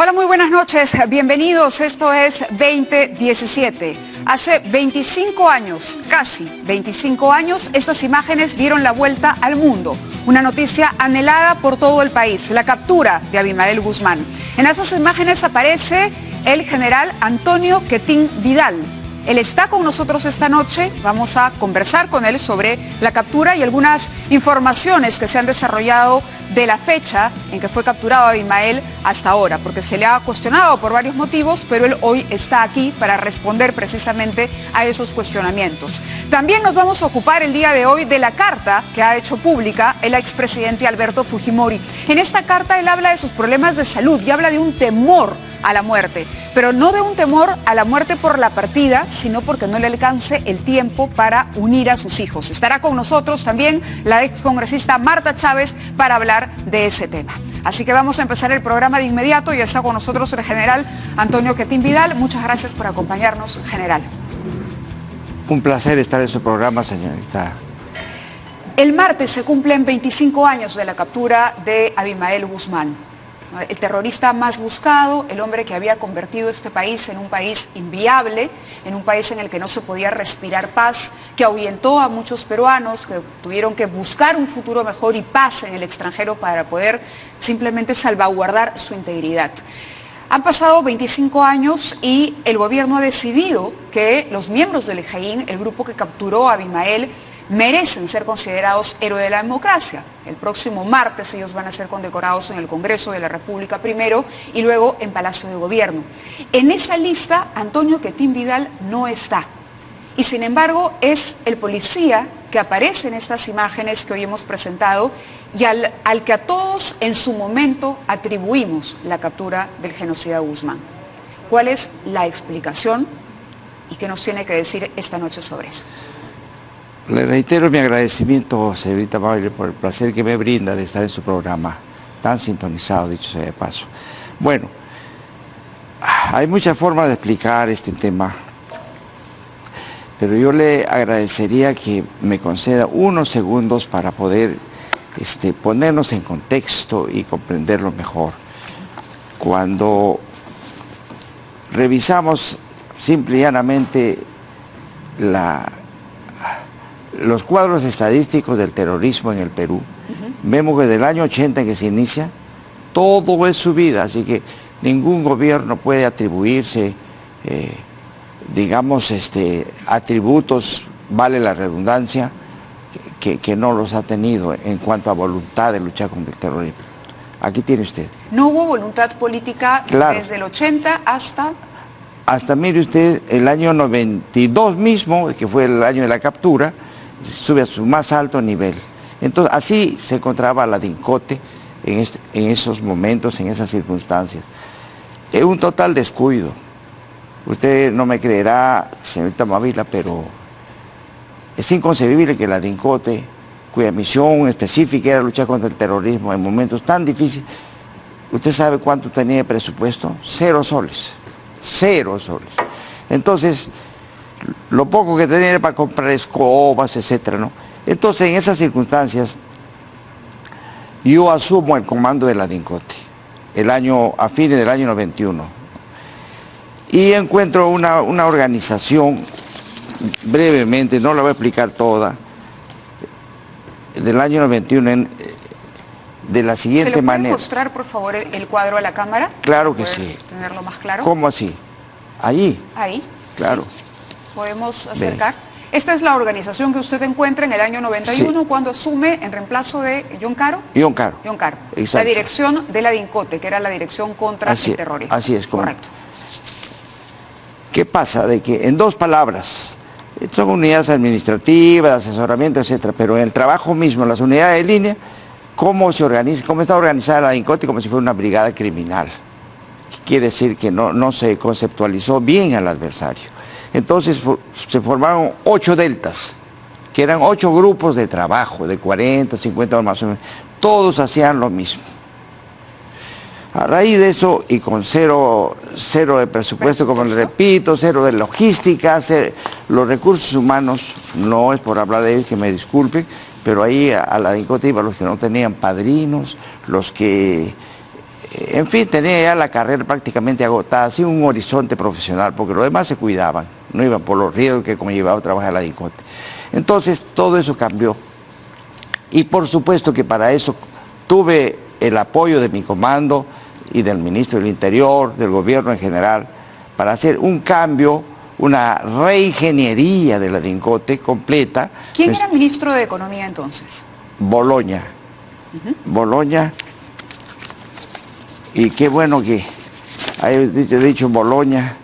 Hola, muy buenas noches, bienvenidos, esto es 2017. Hace 25 años, casi 25 años, estas imágenes dieron la vuelta al mundo. Una noticia anhelada por todo el país, la captura de Abimael Guzmán. En esas imágenes aparece el general Antonio Quetín Vidal. Él está con nosotros esta noche, vamos a conversar con él sobre la captura y algunas informaciones que se han desarrollado de la fecha en que fue capturado Abimael hasta ahora, porque se le ha cuestionado por varios motivos, pero él hoy está aquí para responder precisamente a esos cuestionamientos. También nos vamos a ocupar el día de hoy de la carta que ha hecho pública el expresidente Alberto Fujimori. En esta carta él habla de sus problemas de salud y habla de un temor a la muerte, pero no de un temor a la muerte por la partida, sino porque no le alcance el tiempo para unir a sus hijos. Estará con nosotros también la excongresista Marta Chávez para hablar de ese tema. Así que vamos a empezar el programa de inmediato y está con nosotros el general Antonio Quetín Vidal. Muchas gracias por acompañarnos, general. Un placer estar en su programa, señorita. El martes se cumplen 25 años de la captura de Abimael Guzmán. El terrorista más buscado, el hombre que había convertido este país en un país inviable, en un país en el que no se podía respirar paz, que ahuyentó a muchos peruanos que tuvieron que buscar un futuro mejor y paz en el extranjero para poder simplemente salvaguardar su integridad. Han pasado 25 años y el gobierno ha decidido que los miembros del EJAIN, el grupo que capturó a Abimael, merecen ser considerados héroes de la democracia. El próximo martes ellos van a ser condecorados en el Congreso de la República primero y luego en Palacio de Gobierno. En esa lista Antonio Quetín Vidal no está. Y sin embargo es el policía que aparece en estas imágenes que hoy hemos presentado y al que a todos en su momento atribuimos la captura del genocida Guzmán. ¿Cuál es la explicación y qué nos tiene que decir esta noche sobre eso? Le reitero mi agradecimiento, señorita Mabel, por el placer que me brinda de estar en su programa, tan sintonizado, dicho sea de paso. Bueno, hay muchas formas de explicar este tema, pero yo le agradecería que me conceda unos segundos para poder ponernos en contexto y comprenderlo mejor. Cuando revisamos simple y llanamente los cuadros estadísticos del terrorismo en el Perú, vemos que desde el año 80 en que se inicia, todo es subida, así que ningún gobierno puede atribuirse, digamos, atributos, vale la redundancia, que no los ha tenido en cuanto a voluntad de luchar contra el terrorismo. Aquí tiene usted. ¿No hubo voluntad política desde el 80 hasta...? Hasta, mire usted, el año 92 mismo, que fue el año de la captura, sube a su más alto nivel. Entonces, así se encontraba la DINCOTE en esos momentos, en esas circunstancias. Es un total descuido. Usted no me creerá, señorita Mavila, pero es inconcebible que la DINCOTE, cuya misión específica era luchar contra el terrorismo en momentos tan difíciles, ¿usted sabe cuánto tenía de presupuesto? 0 soles. 0 soles. Entonces, lo poco que tenía era para comprar escobas, etcétera, ¿no? Entonces, en esas circunstancias, yo asumo el comando de la DINCOTE, a fines del año 91. Y encuentro una organización, brevemente, no la voy a explicar toda, del año 91, de la siguiente manera. ¿Se le puede mostrar, por favor, el cuadro a la cámara? Claro que sí. ¿Tenerlo más claro? ¿Cómo así? Allí. Ahí. Claro. Sí. ¿Podemos acercar? Esta es la organización que usted encuentra en el año 91, sí, cuando asume en reemplazo de John Caro. John Caro. John Caro. Exacto. La dirección de la DINCOTE, que era la dirección contra el terrorismo. Así es, correcto. ¿Qué pasa? De que en 2 palabras, son unidades administrativas, de asesoramiento, etcétera, pero en el trabajo mismo, las unidades de línea, ¿cómo se organiza? ¿Cómo está organizada la DINCOTE? Como si fuera una brigada criminal. Quiere decir que no se conceptualizó bien al adversario. Entonces se formaron 8 deltas, que eran 8 grupos de trabajo, de 40, 50 más o menos. Todos hacían lo mismo. A raíz de eso, y con cero de presupuesto, como le repito, 0 de logística, los recursos humanos, no es por hablar de ellos, que me disculpen, pero ahí a la DINCOTE iban los que no tenían padrinos, los que En fin, tenía ya la carrera prácticamente agotada, así un horizonte profesional, porque los demás se cuidaban, no iban por los riesgos que conllevaba trabajar en la DINCOTE. Entonces, todo eso cambió. Y por supuesto que para eso tuve el apoyo de mi comando y del ministro del Interior, del gobierno en general, para hacer un cambio, una reingeniería de la DINCOTE completa. ¿Quién era ministro de Economía entonces? Boloña. Boloña. Y qué bueno que he dicho Boloña,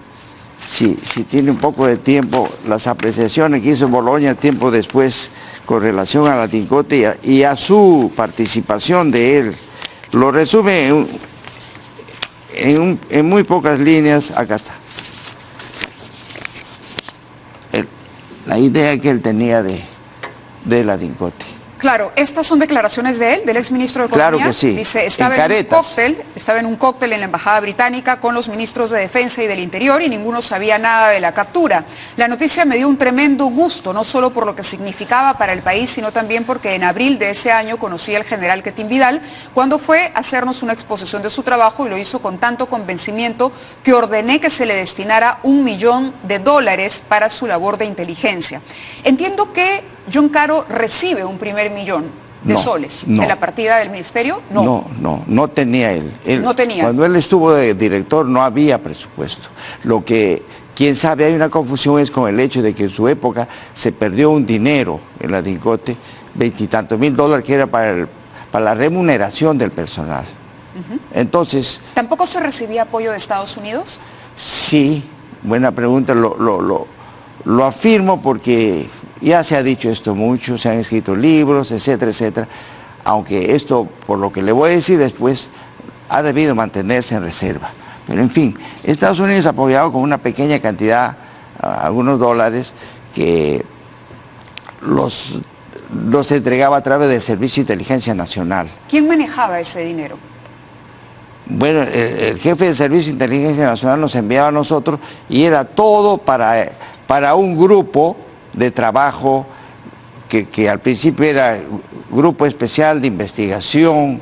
si tiene un poco de tiempo, las apreciaciones que hizo Boloña tiempo después con relación a la DINCOTE y a su participación de él, lo resume en muy pocas líneas. Acá está. La idea que él tenía de la DINCOTE. Claro, estas son declaraciones de él, del exministro de Economía. Claro que sí. Dice, estaba en un cóctel en la Embajada Británica con los ministros de Defensa y del Interior y ninguno sabía nada de la captura. La noticia me dio un tremendo gusto, no solo por lo que significaba para el país, sino también porque en abril de ese año conocí al general Quetín Vidal cuando fue a hacernos una exposición de su trabajo y lo hizo con tanto convencimiento que ordené que se le destinara $1 millón para su labor de inteligencia. Entiendo que John Caro recibe un primer millón de soles de la partida del ministerio. No tenía él. No tenía. Cuando él estuvo de director no había presupuesto. Lo que, quién sabe, hay una confusión es con el hecho de que en su época se perdió un dinero en la DINCOTE, $20 y tantos mil, que era para la remuneración del personal. Entonces... ¿Tampoco se recibía apoyo de Estados Unidos? Sí, buena pregunta. Lo afirmo porque ya se ha dicho esto mucho, se han escrito libros, etcétera, etcétera, aunque esto, por lo que le voy a decir después, ha debido mantenerse en reserva. Pero en fin, Estados Unidos ha apoyado con una pequeña cantidad, algunos dólares, que los entregaba a través del Servicio de Inteligencia Nacional. ¿Quién manejaba ese dinero? Bueno, el jefe del Servicio de Inteligencia Nacional nos enviaba a nosotros y era todo para un grupo de trabajo que al principio era Grupo Especial de Investigación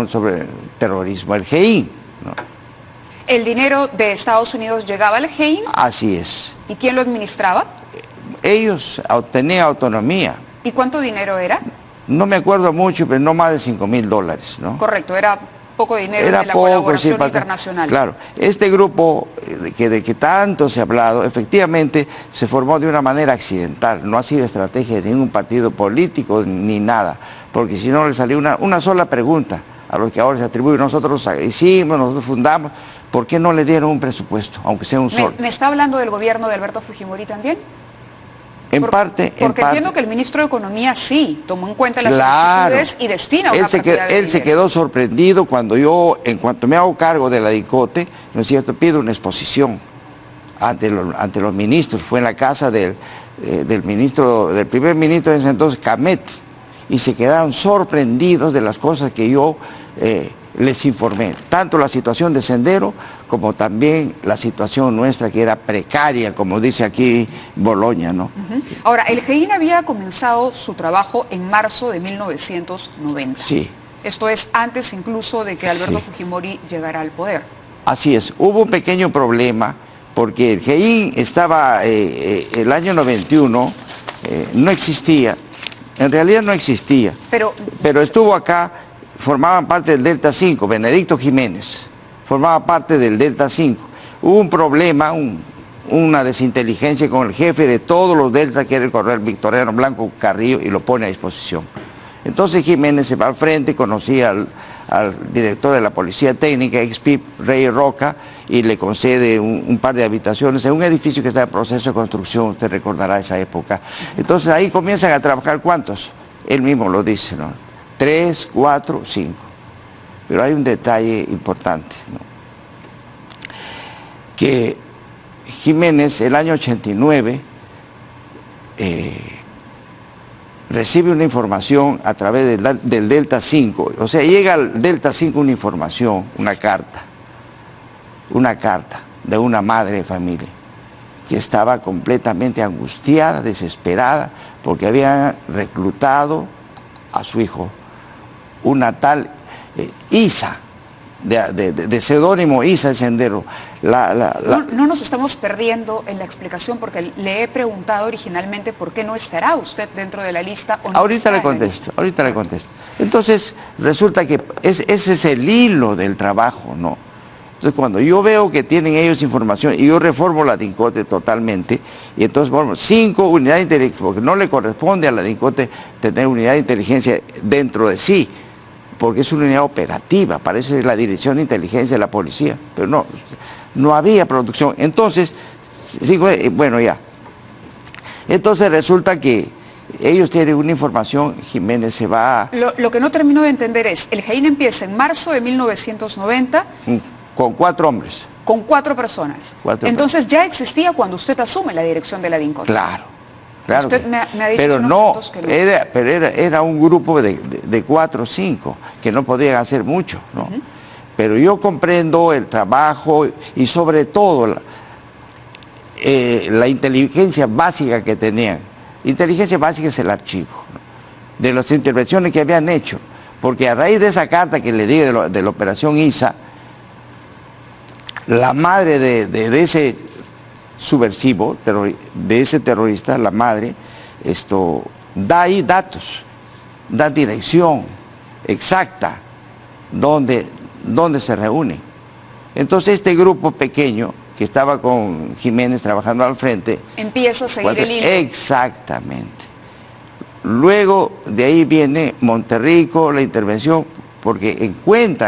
sobre terrorismo, el GEIN, ¿no? ¿El dinero de Estados Unidos llegaba al GEIN? Así es. ¿Y quién lo administraba? Ellos tenían autonomía. ¿Y cuánto dinero era? No me acuerdo mucho, pero no más de $5 mil, ¿no? Correcto, era poco dinero de la colaboración internacional. Claro, este grupo de que tanto se ha hablado, efectivamente se formó de una manera accidental, no ha sido estrategia de ningún partido político ni nada, porque si no le salió una sola pregunta a los que ahora se atribuyen, nosotros hicimos, nosotros fundamos, ¿por qué no le dieron un presupuesto, aunque sea un solo? ¿Me está hablando del gobierno de Alberto Fujimori también? Porque entiendo que el ministro de Economía sí tomó en cuenta las solicitudes y destina una partida de dinero. Él se quedó sorprendido cuando yo, en cuanto me hago cargo de la DINCOTE, ¿no es cierto?, pido una exposición ante los ministros. Fue en la casa del primer ministro de ese entonces, Camet, y se quedaron sorprendidos de las cosas que yo les informé, tanto la situación de Sendero como también la situación nuestra, que era precaria, como dice aquí Boloña, ¿no? Ahora, el GEIN había comenzado su trabajo en marzo de 1990. Sí. Esto es antes incluso de que Alberto Fujimori llegara al poder. Así es. Hubo un pequeño problema porque el GEIN estaba, el año 91, no existía. En realidad no existía. Pero estuvo acá. Formaban parte del Delta 5, Benedicto Jiménez, formaba parte del Delta 5. Hubo un problema, una desinteligencia con el jefe de todos los Delta, que era el coronel Victoriano Blanco Carrillo, y lo pone a disposición. Entonces Jiménez se va al frente, conocía al director de la Policía Técnica, ex-PIP, Rey Roca, y le concede un par de habitaciones en un edificio que está en proceso de construcción, usted recordará esa época. Entonces ahí comienzan a trabajar, ¿cuántos? Él mismo lo dice, ¿no? 3, 4, 5. Pero hay un detalle importante, ¿no? Que Jiménez, el año 89, recibe una información a través del Delta 5. O sea, llega al Delta 5 una información, una carta de una madre de familia que estaba completamente angustiada, desesperada, porque habían reclutado a su hijo una tal ISA, de seudónimo Isa el Sendero. No nos estamos perdiendo en la explicación, porque le he preguntado originalmente por qué no estará usted dentro de la lista. O no ahorita le contesto. Entonces, resulta que ese es el hilo del trabajo, ¿no? Entonces, cuando yo veo que tienen ellos información y yo reformo la DINCOTE totalmente, y entonces, bueno, 5 unidades de inteligencia, porque no le corresponde a la DINCOTE tener unidad de inteligencia dentro de sí, porque es una unidad operativa, parece la Dirección de Inteligencia de la Policía, pero no había producción. Entonces, bueno, ya. Entonces resulta que ellos tienen una información, Jiménez se va... Lo que no termino de entender es, el GEIN empieza en marzo de 1990... Con 4 hombres. Con 4 personas. Entonces ya existía cuando usted asume la dirección de la DINCOTE. Claro. Usted me ha dicho pero que no. Era un grupo de 4 o 5 que no podían hacer mucho, ¿no? Pero yo comprendo el trabajo y sobre todo la inteligencia básica que tenían. Inteligencia básica es el archivo, ¿no?, de las intervenciones que habían hecho, porque a raíz de esa carta que le di de la operación ISA, la madre de ese subversivo, de ese terrorista, la madre, da ahí datos, da dirección exacta dónde se reúnen. Entonces este grupo pequeño que estaba con Jiménez trabajando al frente, empieza a seguir el hilo. Exactamente. Luego de ahí viene Monterrico, la intervención, porque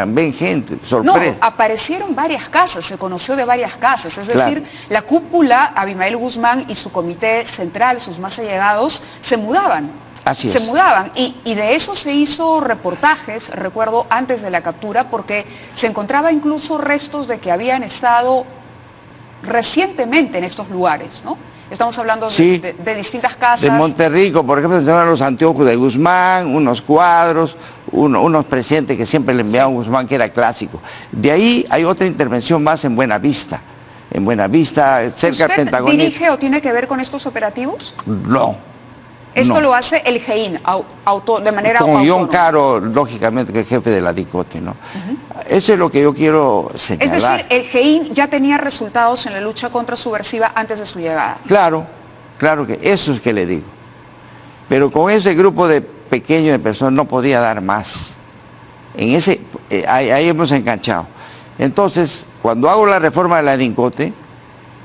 ven gente, sorpresa. No, aparecieron varias casas, se conoció de varias casas, es Claro. decir, la cúpula, Abimael Guzmán y su comité central, sus más allegados, se mudaban. Así es. Se mudaban y de eso se hizo reportajes, recuerdo, antes de la captura, porque se encontraba incluso restos de que habían estado recientemente en estos lugares, ¿no? Estamos hablando Sí, de distintas casas. de Monterrico, por ejemplo, se los anteojos de Guzmán, unos cuadros, unos presentes que siempre le enviaban a Guzmán, que era clásico. De ahí hay otra intervención más en Buenavista. En Buenavista, cerca del Pentágono. ¿Usted dirige o tiene que ver con estos operativos? No. Esto no. lo hace el GEIN, de manera Con John autónoma. Caro, lógicamente, que es jefe de la DINCOTE, ¿no? Eso es lo que yo quiero señalar. Es decir, el GEIN ya tenía resultados en la lucha contra subversiva antes de su llegada. Claro que eso es que le digo. Pero con ese grupo de pequeño de personas no podía dar más. Ahí hemos enganchado. Entonces, cuando hago la reforma de la DINCOTE,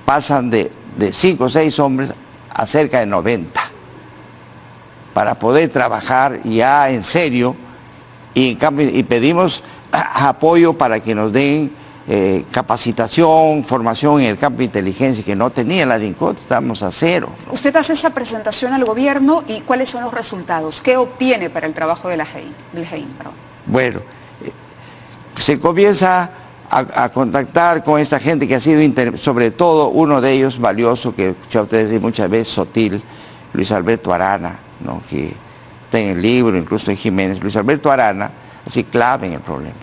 pasan de 5 o 6 hombres a cerca de 90. Para poder trabajar ya en serio y pedimos apoyo para que nos den capacitación, formación en el campo de inteligencia que no tenía la DINCOTE, estamos a 0. Usted hace esa presentación al gobierno y ¿cuáles son los resultados? ¿Qué obtiene para el trabajo de del GEIN? Bueno, se comienza a contactar con esta gente que ha sido, sobre todo uno de ellos valioso, que he escuchado ustedes decir muchas veces, Sotil, Luis Alberto Arana, ¿no?, que está en el libro, incluso en Jiménez. Luis Alberto Arana, así clave en el problema.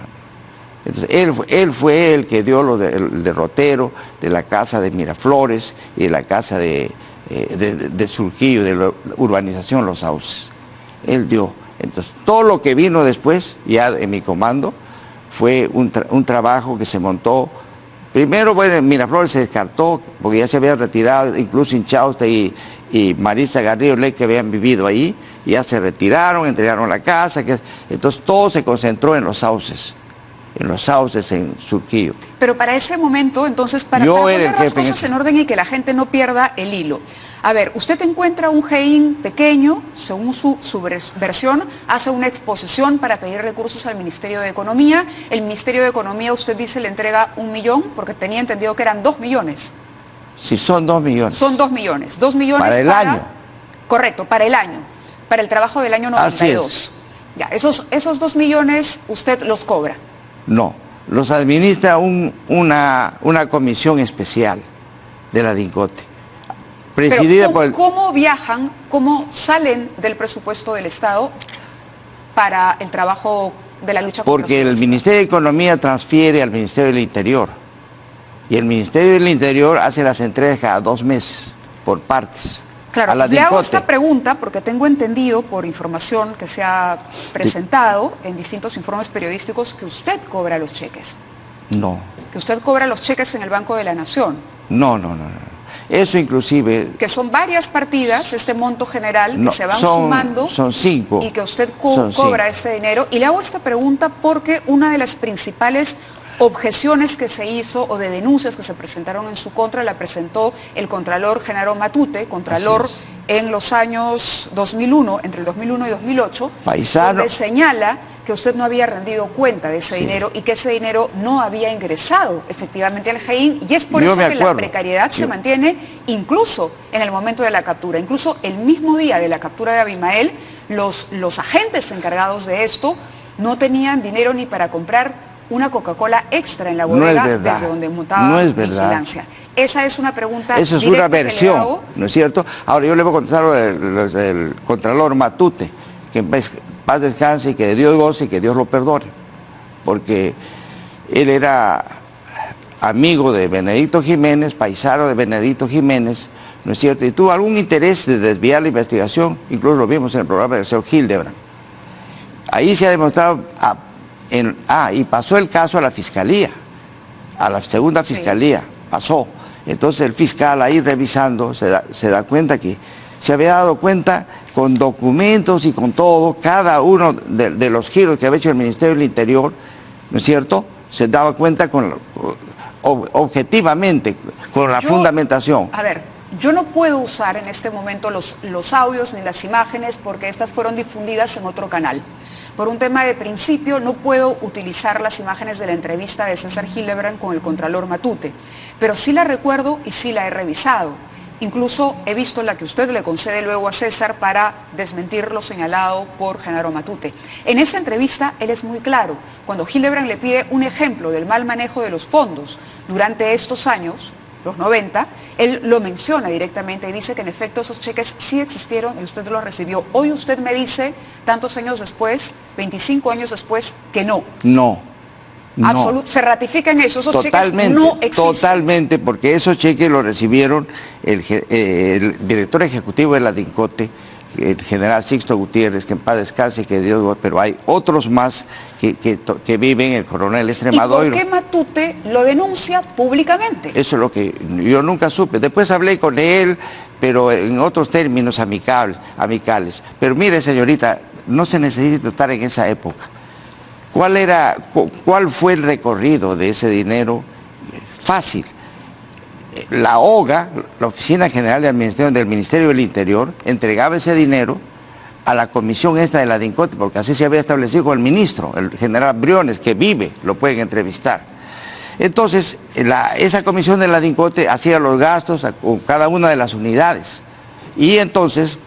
Entonces, él fue el que dio el derrotero de la casa de Miraflores y de la casa de Surquillo, de la urbanización Los Sauces. Él dio. Entonces, todo lo que vino después, ya en mi comando, fue un trabajo que se montó. Primero, bueno, Miraflores se descartó, porque ya se habían retirado, incluso Inchausta y Marisa Garrido Ley, que habían vivido ahí, ya se retiraron, entregaron la casa, entonces todo se concentró en Los Sauces, en Surquillo. Pero para ese momento, entonces, para poner las cosas en orden y que la gente no pierda el hilo. A ver, usted encuentra un GEIN pequeño, según su versión, hace una exposición para pedir recursos al Ministerio de Economía. El Ministerio de Economía, usted dice, le entrega 1 millón, porque tenía entendido que eran 2 millones. Sí, son 2 millones. Son 2 millones. 2 millones para el año. Correcto, para el año. Para el trabajo del año 92. Así es. Ya, esos 2 millones usted los cobra. No, los administra una comisión especial de la DINCOTE. Presidida Pero, ¿cómo viajan, cómo salen del presupuesto del Estado para el trabajo de la lucha contra la Porque el subversiva? Ministerio de Economía transfiere al Ministerio del Interior. Y el Ministerio del Interior hace las entregas cada 2 meses, por partes. Claro, a la le hago DINCOTE. esta pregunta porque tengo entendido por información que se ha presentado en distintos informes periodísticos que usted cobra los cheques. No, Que usted cobra los cheques en el Banco de la Nación. no. Eso inclusive... Que son varias partidas, este monto general, No, que se van son- sumando. son 5. Y que usted Son cobra 5. este dinero. Y le hago esta pregunta porque una de las principales objeciones que se hizo o de denuncias que se presentaron en su contra la presentó el Contralor Genaro Matute, Contralor Así en los años 2001, entre el 2001 y 2008, Paisano. donde señala que usted no había rendido cuenta de ese Sí. dinero y que ese dinero no había ingresado efectivamente al GEIN, y es por Yo eso me que la acuerdo. precariedad se Yo- mantiene incluso en el momento de la captura. Incluso el mismo día de la captura de Abimael, los agentes encargados de esto no tenían dinero ni para comprar una Coca-Cola extra en la No es bodega verdad. desde donde montaban No es verdad. vigilancia. Esa es una pregunta Eso es directa una que le versión, hago. ¿no es cierto? Ahora yo le voy a contestar el Contralor Matute, que en paz descanse y que Dios goce y que Dios lo perdone, porque él era amigo de Benedicto Jiménez, paisano de Benedicto Jiménez, ¿no es cierto? Y tuvo algún interés de desviar la investigación, incluso lo vimos en el programa del señor Hildebrand. Ahí se ha demostrado, y pasó el caso a la Fiscalía, a la segunda Sí. Fiscalía, pasó. Entonces el fiscal ahí revisando se da cuenta que se había dado cuenta con documentos y con todo, cada uno de los giros que había hecho el Ministerio del Interior, ¿no es cierto? Se daba cuenta objetivamente, con la fundamentación. A ver, yo no puedo usar en este momento los audios ni las imágenes porque estas fueron difundidas en otro canal. Por un tema de principio no puedo utilizar las imágenes de la entrevista de César Hildebrand con el Contralor Matute, pero sí la recuerdo y sí la he revisado. Incluso he visto la que usted le concede luego a César para desmentir lo señalado por Genaro Matute. En esa entrevista él es muy claro. Cuando Hildebrand le pide un ejemplo del mal manejo de los fondos durante estos años, los 90, él lo menciona directamente y dice que en efecto esos cheques sí existieron y usted los recibió. Hoy usted me dice, tantos años después, 25 años después, que no. No. Se ratifica en eso, esos Totalmente, cheques no existen. totalmente, porque esos cheques los recibieron el director ejecutivo de la DINCOTE, el general Sixto Gutiérrez, que en paz descanse, que Dios, pero hay otros más que viven, el coronel Extremadura. ¿Y por qué Matute lo denuncia públicamente? Eso es lo que yo nunca supe. Después hablé con él, pero en otros términos amicales. Pero mire, señorita, no se necesita estar en esa época. ¿Cuál fue el recorrido de ese dinero? Fácil. La OGA, la Oficina General de Administración del Ministerio del Interior, entregaba ese dinero a la comisión esta de la DINCOTE, porque así se había establecido con el ministro, el general Briones, que vive, lo pueden entrevistar. Entonces, esa comisión de la DINCOTE hacía los gastos con cada una de las unidades. Y entonces,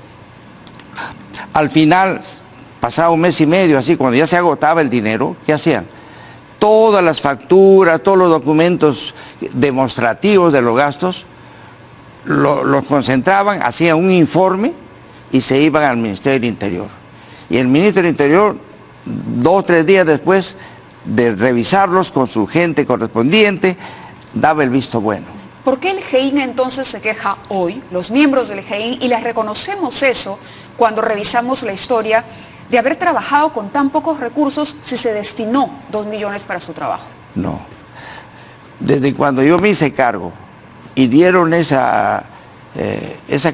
al final, pasaba un mes y medio, así, cuando ya se agotaba el dinero, ¿qué hacían? Todas las facturas, todos los documentos demostrativos de los gastos, los concentraban, hacían un informe y se iban al Ministerio del Interior. Y el Ministro del Interior, 2 o 3 días después de revisarlos con su gente correspondiente, daba el visto bueno. ¿Por qué el GEIN entonces se queja hoy, los miembros del GEIN, y les reconocemos eso cuando revisamos la historia de haber trabajado con tan pocos recursos si se destinó 2 millones para su trabajo? No. Desde cuando yo me hice cargo y dieron esa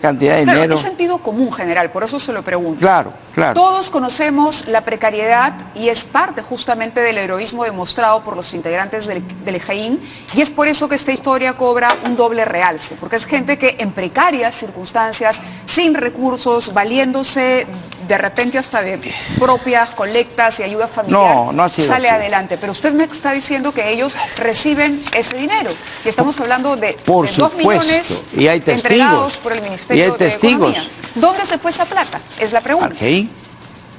cantidad de Claro, dinero... es sentido común general, por eso se lo pregunto. Claro, claro. Todos conocemos la precariedad y es parte justamente del heroísmo demostrado por los integrantes del GEIN, y es por eso que esta historia cobra un doble realce, porque es gente que en precarias circunstancias, sin recursos, valiéndose de repente hasta de propias colectas y ayuda familiar, no ha sido sale así. Adelante. Pero usted me está diciendo que ellos reciben ese dinero, y estamos hablando de, Por de 2 millones supuesto, y hay testigos. entregados por el Ministerio Y hay de testigos. Economía. ¿Dónde se fue esa plata? Es la pregunta. Al GEIN,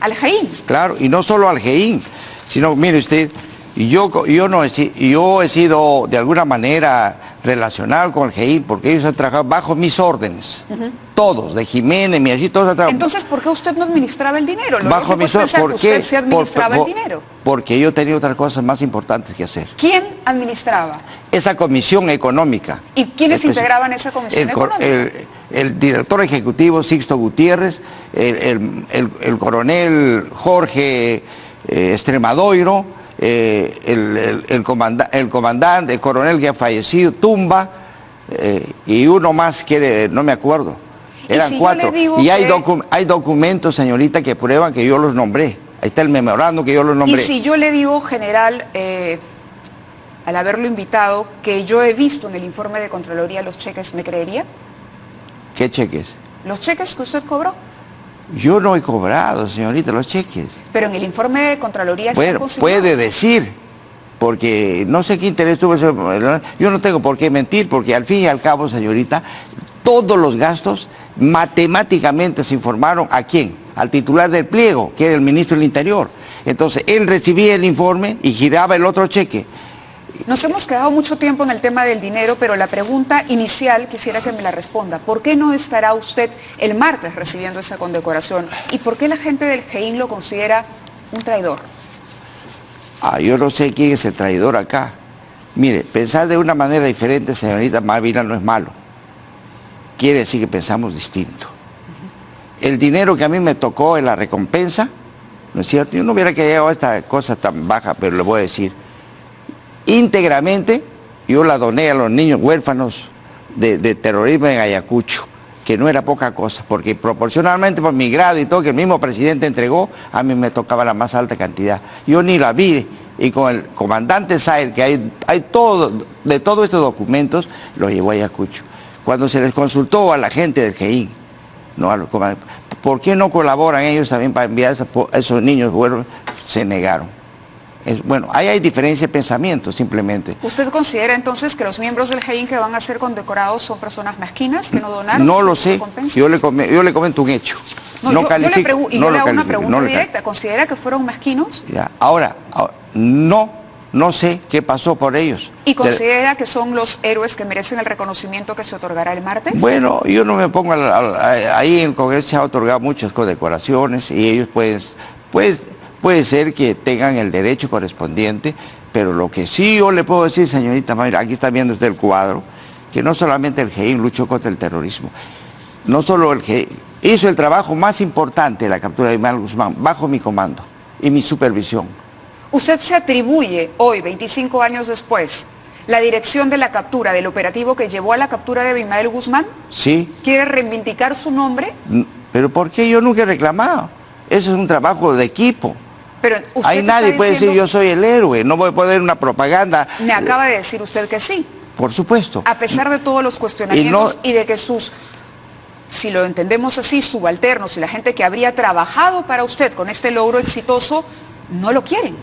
Al GEIN. claro, y no solo al GEIN, sino, mire usted, yo he sido de alguna manera relacionado con el GEIN porque ellos han trabajado bajo mis órdenes, todos, de Jiménez, Miachi, todos han trabajado. Entonces, ¿por qué usted no administraba el dinero? Lo bajo lógico mis es pensar que órdenes. ¿Por qué? usted sí administraba el dinero. Porque yo tenía otras cosas más importantes que hacer. ¿Quién administraba? Esa comisión económica. ¿Y quiénes El presi- integraban esa comisión económica? el director ejecutivo Sixto Gutiérrez, el coronel Jorge Extremadoiro, el comandante, el coronel que ha fallecido, Tumba, y uno más que no me acuerdo. Eran si 4. Y hay documentos, señorita, que prueban que yo los nombré. Ahí está el memorando que yo los nombré. Y si yo le digo, general, al haberlo invitado, que yo he visto en el informe de Contraloría los cheques, ¿me creería? ¿Qué cheques? ¿Los cheques que usted cobró? Yo no he cobrado, señorita, los cheques. Pero en el informe de Contraloría bueno, puede decir, porque no sé qué interés tuvo ese. Yo no tengo por qué mentir, porque al fin y al cabo, señorita, todos los gastos matemáticamente se informaron ¿a quién? Al titular del pliego, que era el ministro del Interior. Entonces, él recibía el informe y giraba el otro cheque. Nos hemos quedado mucho tiempo en el tema del dinero, pero la pregunta inicial quisiera que me la responda. ¿Por qué no estará usted el martes recibiendo esa condecoración? ¿Y por qué la gente del GEIN lo considera un traidor? Yo no sé quién es el traidor acá. Mire, pensar de una manera diferente, señorita Mávila, no es malo. Quiere decir que pensamos distinto. El dinero que a mí me tocó en la recompensa, ¿no es cierto? Yo no hubiera querido esta cosa tan baja, pero le voy a decir, íntegramente yo la doné a los niños huérfanos de terrorismo en Ayacucho, que no era poca cosa, porque proporcionalmente por mi grado y todo que el mismo presidente entregó, a mí me tocaba la más alta cantidad. Yo ni la vi, y con el comandante Saer, que hay todo, de todos estos documentos, lo llevó a Ayacucho. Cuando se les consultó a la gente del GEIN, ¿no? ¿Por qué no colaboran ellos también para enviar a esos niños huérfanos? Se negaron. Bueno, ahí hay diferencia de pensamiento, simplemente. ¿Usted considera entonces que los miembros del GEIN que van a ser condecorados son personas mezquinas, que no donaron? No lo sé, yo le comento un hecho. No califico, yo le hago una pregunta directa. ¿Considera que fueron mezquinos? Ya. Ahora, no sé qué pasó por ellos. ¿Y considera que son los héroes que merecen el reconocimiento que se otorgará el martes? Bueno, yo no me pongo ahí en el Congreso se ha otorgado muchas condecoraciones y ellos puede ser que tengan el derecho correspondiente, pero lo que sí yo le puedo decir, señorita Mayra, aquí está viendo usted el cuadro, que no solamente el GEIN luchó contra el terrorismo, no solo el GEIN, hizo el trabajo más importante de la captura de Abimael Guzmán, bajo mi comando y mi supervisión. ¿Usted se atribuye hoy, 25 años después, la dirección de la captura, del operativo que llevó a la captura de Abimael Guzmán? Sí. ¿Quiere reivindicar su nombre? ¿Pero por qué? Yo nunca he reclamado. Eso es un trabajo de equipo. Pero usted ahí nadie puede decir yo soy el héroe, no voy a poner una propaganda. Me acaba de decir usted que sí. Por supuesto. A pesar de todos los cuestionamientos y de que sus, si lo entendemos así, subalternos y la gente que habría trabajado para usted con este logro exitoso, no lo quieren.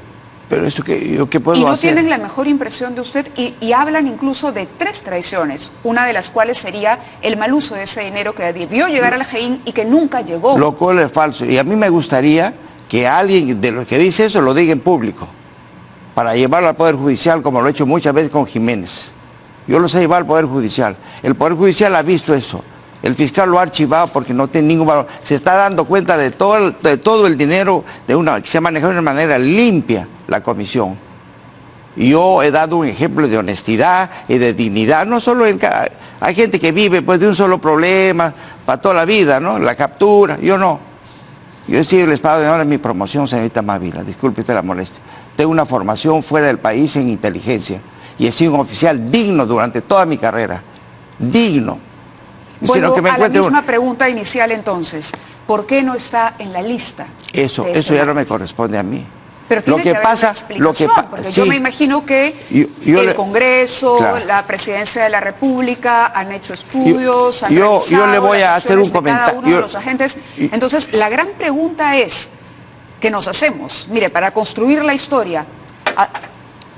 Pero eso que yo qué puedo hacer. Y no tienen la mejor impresión de usted y hablan incluso de 3 traiciones, una de las cuales sería el mal uso de ese dinero que debió llegar al GEIN y que nunca llegó. Lo cual es falso. Y a mí me gustaría que alguien de los que dice eso lo diga en público, para llevarlo al Poder Judicial, como lo he hecho muchas veces con Jiménez. Yo lo sé llevar al Poder Judicial. El Poder Judicial ha visto eso. El fiscal lo ha archivado porque no tiene ningún valor. Se está dando cuenta de todo el dinero que se ha manejado de una manera limpia la comisión. Yo he dado un ejemplo de honestidad y de dignidad. No solo hay gente que vive pues, de un solo problema para toda la vida, ¿no? La captura. Yo no. Yo he sido el Estado de Honor en mi promoción, señorita Mávila. Disculpe usted la molestia. Tengo una formación fuera del país en inteligencia. Y he sido un oficial digno durante toda mi carrera. Digno. Bueno, a la misma pregunta inicial entonces, ¿por qué no está en la lista? Eso ya no me corresponde a mí. Pero tiene que haber una explicación, porque yo me imagino que el Congreso, claro, la Presidencia de la República han hecho estudios, han revisado yo le voy a hacer un comentario. Cada uno de los agentes. Entonces, la gran pregunta es que nos hacemos, mire, para construir la historia.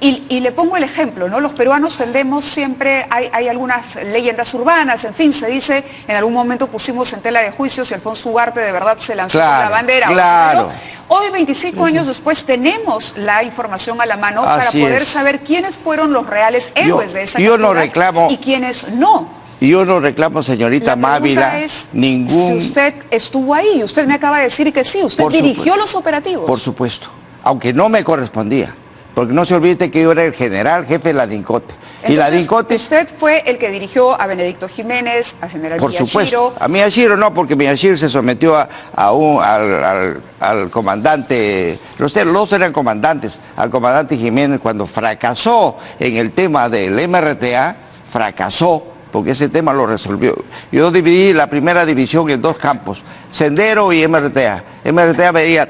Y le pongo el ejemplo, ¿no? Los peruanos tendemos siempre, hay algunas leyendas urbanas, en fin, se dice, en algún momento pusimos en tela de juicio si Alfonso Ugarte de verdad se lanzó con la bandera. Claro. Hoy, 25 años después, tenemos la información a la mano para poder saber quiénes fueron los reales héroes de esa captura y quiénes no. Yo no reclamo, señorita Mávila, ningún... Si usted estuvo ahí, usted me acaba de decir que sí, usted dirigió los operativos. Por supuesto, aunque no me correspondía. Porque no se olvide que yo era el general jefe de la DINCOTE. Y la Entonces, DINCOTE... usted fue el que dirigió a Benedicto Jiménez, al general Por Miyashiro. supuesto. A Miyashiro no, porque Miyashiro se sometió al comandante, los dos eran comandantes, al comandante Jiménez cuando fracasó en el tema del MRTA, fracasó, porque ese tema lo resolvió. Yo dividí la primera división en dos campos, Sendero y MRTA. MRTA veía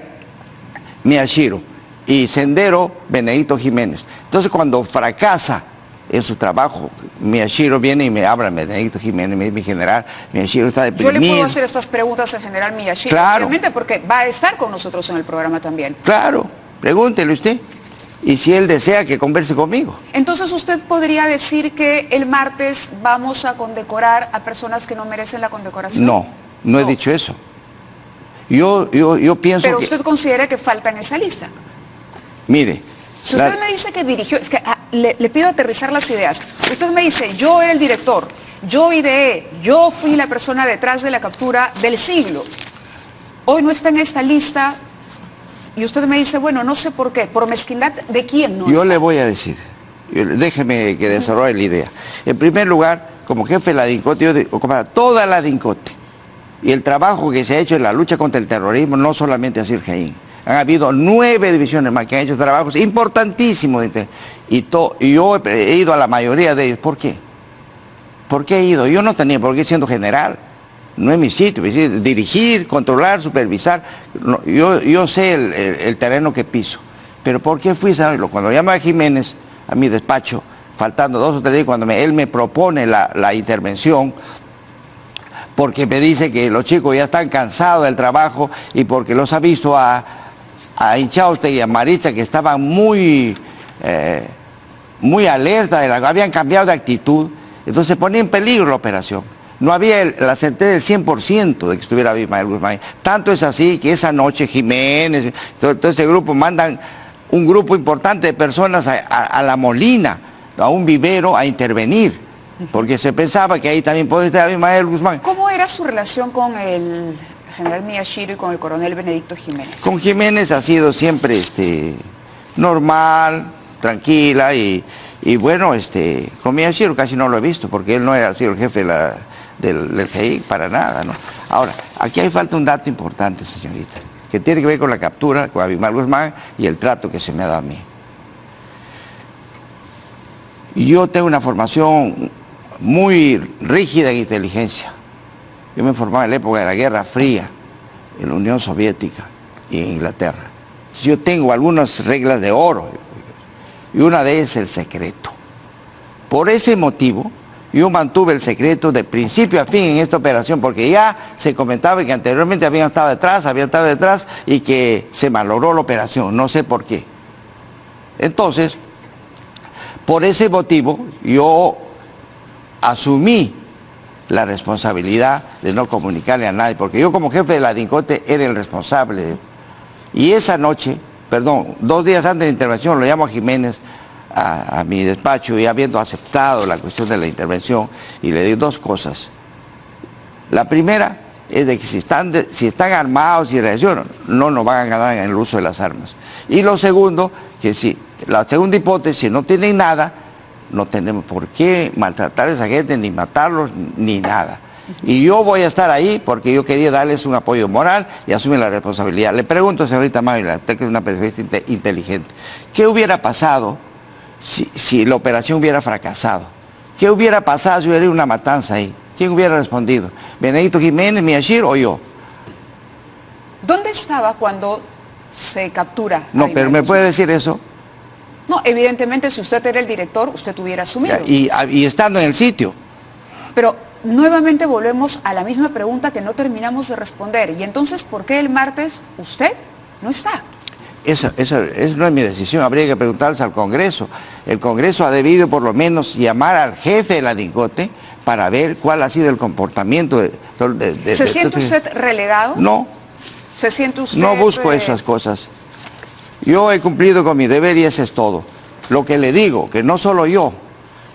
Miyashiro y Sendero Benedicto Jiménez. Entonces cuando fracasa en su trabajo, Miyashiro viene y me habla, Benedicto Jiménez, mi general, Miyashiro está deprimido. Yo le puedo hacer estas preguntas al general Miyashiro, claro, obviamente, porque va a estar con nosotros en el programa también. Claro, pregúntele usted. Y si él desea que converse conmigo. Entonces usted podría decir que el martes vamos a condecorar a personas que no merecen la condecoración. No he dicho eso. Yo pienso Pero que... usted considera que falta en esa lista. Mire... Si usted me dice que dirigió, es que le pido aterrizar las ideas. Usted me dice, yo era el director, yo ideé, yo fui la persona detrás de la captura del siglo. Hoy no está en esta lista y usted me dice, bueno, no sé por qué, por mezquindad de quién no Yo está. le voy a decir, déjeme que desarrolle la idea. En primer lugar, como jefe de la DINCOTE, yo digo, toda la DINCOTE y el trabajo que se ha hecho en la lucha contra el terrorismo, no solamente a Sir Jain. Han habido 9 divisiones más que han hecho trabajos importantísimos. Y yo he ido a la mayoría de ellos. ¿Por qué? ¿Por qué he ido? Yo no tenía por qué siendo general. No es mi sitio. Dirigir, controlar, supervisar. No, yo sé el terreno que piso. Pero ¿por qué fui a saberlo? Cuando llama a Jiménez a mi despacho, faltando 2 o 3 días, cuando él me propone la intervención, porque me dice que los chicos ya están cansados del trabajo y porque los ha visto a Inchauste y a Maritza que estaban muy alerta, habían cambiado de actitud, entonces se ponía en peligro la operación. No había la certeza del 100% de que estuviera Abimael Guzmán. Tanto es así que esa noche Jiménez, todo ese grupo, mandan un grupo importante de personas a La Molina, a un vivero, a intervenir, porque se pensaba que ahí también podía estar Abimael Guzmán. ¿Cómo era su relación con el general Miyashiro y con el coronel Benedicto Jiménez? Con Jiménez ha sido siempre normal, tranquila y bueno, con Miyashiro casi no lo he visto porque él no ha sido el jefe del GI para nada, ¿no? Ahora, aquí hay falta un dato importante, señorita, que tiene que ver con la captura, con Abimael Guzmán y el trato que se me ha dado a mí. Yo tengo una formación muy rígida en inteligencia. Yo me formaba en la época de la Guerra Fría, en la Unión Soviética y en Inglaterra. Yo tengo algunas reglas de oro, y una de ellas es el secreto. Por ese motivo, yo mantuve el secreto de principio a fin en esta operación, porque ya se comentaba que anteriormente habían estado detrás, y que se malogró la operación, no sé por qué. Entonces, por ese motivo, yo asumí la responsabilidad de no comunicarle a nadie, porque yo como jefe de la DINCOTE era el responsable. Y esa noche, 2 días antes de la intervención, lo llamo a Jiménez a mi despacho y habiendo aceptado la cuestión de la intervención, y le digo 2 cosas. La primera es de que si están armados y reaccionan, no nos van a ganar en el uso de las armas. Y lo segundo, que si la segunda hipótesis, si no tienen nada, no tenemos por qué maltratar a esa gente, ni matarlos, ni nada. Y yo voy a estar ahí porque yo quería darles un apoyo moral y asumir la responsabilidad. Le pregunto, señorita Mávila, usted que es una periodista inteligente, ¿qué hubiera pasado si la operación hubiera fracasado? ¿Qué hubiera pasado si hubiera una matanza ahí? ¿Quién hubiera respondido? ¿Benedicto Jiménez, Miyashiro o yo? ¿Dónde estaba cuando se captura? No, pero ¿me puede decir eso? No, evidentemente si usted era el director, usted hubiera asumido. Y estando en el sitio. Pero nuevamente volvemos a la misma pregunta que no terminamos de responder. Y entonces, ¿por qué el martes usted no está? Esa no es mi decisión, habría que preguntarles al Congreso. El Congreso ha debido por lo menos llamar al jefe de la DINCOTE para ver cuál ha sido el comportamiento ¿Se siente usted relegado? No. ¿Se siente usted...? No busco esas cosas. Yo he cumplido con mi deber y ese es todo. Lo que le digo, que no solo yo,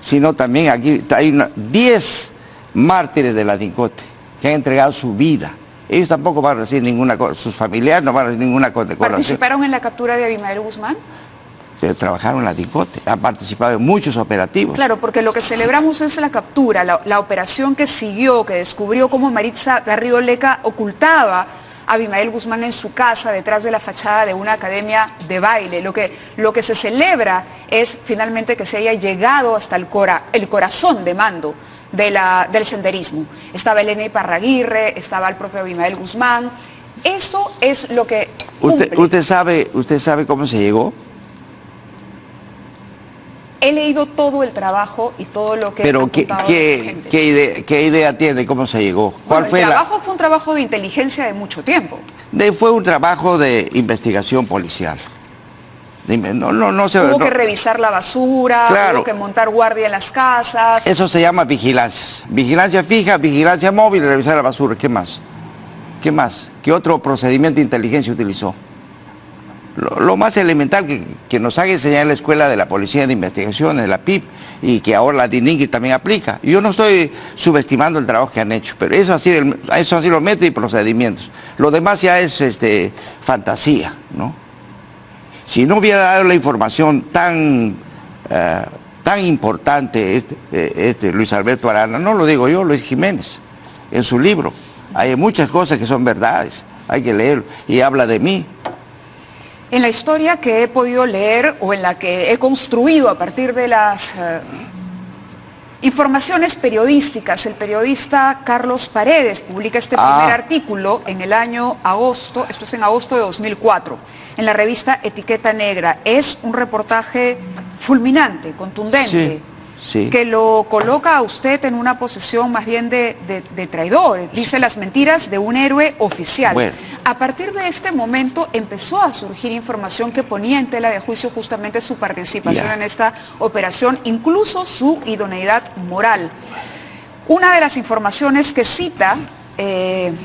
sino también aquí hay 10 mártires de la DINCOTE que han entregado su vida. Ellos tampoco van a recibir ninguna cosa, sus familiares no van a recibir ninguna condecoración. ¿Participaron en la captura de Abimael Guzmán? trabajaron en la DINCOTE, han participado en muchos operativos. Claro, porque lo que celebramos es la captura, la operación que siguió, que descubrió cómo Maritza Garrido Leca ocultaba a Abimael Guzmán en su casa detrás de la fachada de una academia de baile. Lo que se celebra es finalmente que se haya llegado hasta el corazón de mando del senderismo. Estaba Elena Iparraguirre, estaba el propio Abimael Guzmán. Eso es lo que cumple. ¿Usted sabe cómo se llegó? He leído todo el trabajo y todo lo que... Pero ¿qué idea tiene de cómo se llegó? Bueno, el trabajo fue un trabajo de inteligencia de mucho tiempo. Fue un trabajo de investigación policial. Hubo que revisar la basura, claro, hubo que montar guardia en las casas. Eso se llama vigilancias. Vigilancia fija, vigilancia móvil, revisar la basura. ¿Qué más? ¿Qué más? ¿Qué otro procedimiento de inteligencia utilizó? Lo más elemental que nos haga enseñar en la Escuela de la Policía de Investigaciones, la PIP, y que ahora la DINIC también aplica. Yo no estoy subestimando el trabajo que han hecho, pero eso ha sido los métodos y procedimientos. Lo demás ya es fantasía, ¿no? Si no hubiera dado la información tan importante Luis Alberto Arana, no lo digo yo, Luis Jiménez, en su libro, hay muchas cosas que son verdades, hay que leerlo, y habla de mí. En la historia que he podido leer o en la que he construido a partir de las informaciones periodísticas, el periodista Carlos Paredes publica este primer artículo en el año agosto, esto es en agosto de 2004, en la revista Etiqueta Negra. Es un reportaje fulminante, contundente, sí, que lo coloca a usted en una posición más bien de traidor. Dice las mentiras de un héroe oficial. Bueno. A partir de este momento empezó a surgir información que ponía en tela de juicio justamente su participación en esta operación, incluso su idoneidad moral. Una de las informaciones que cita el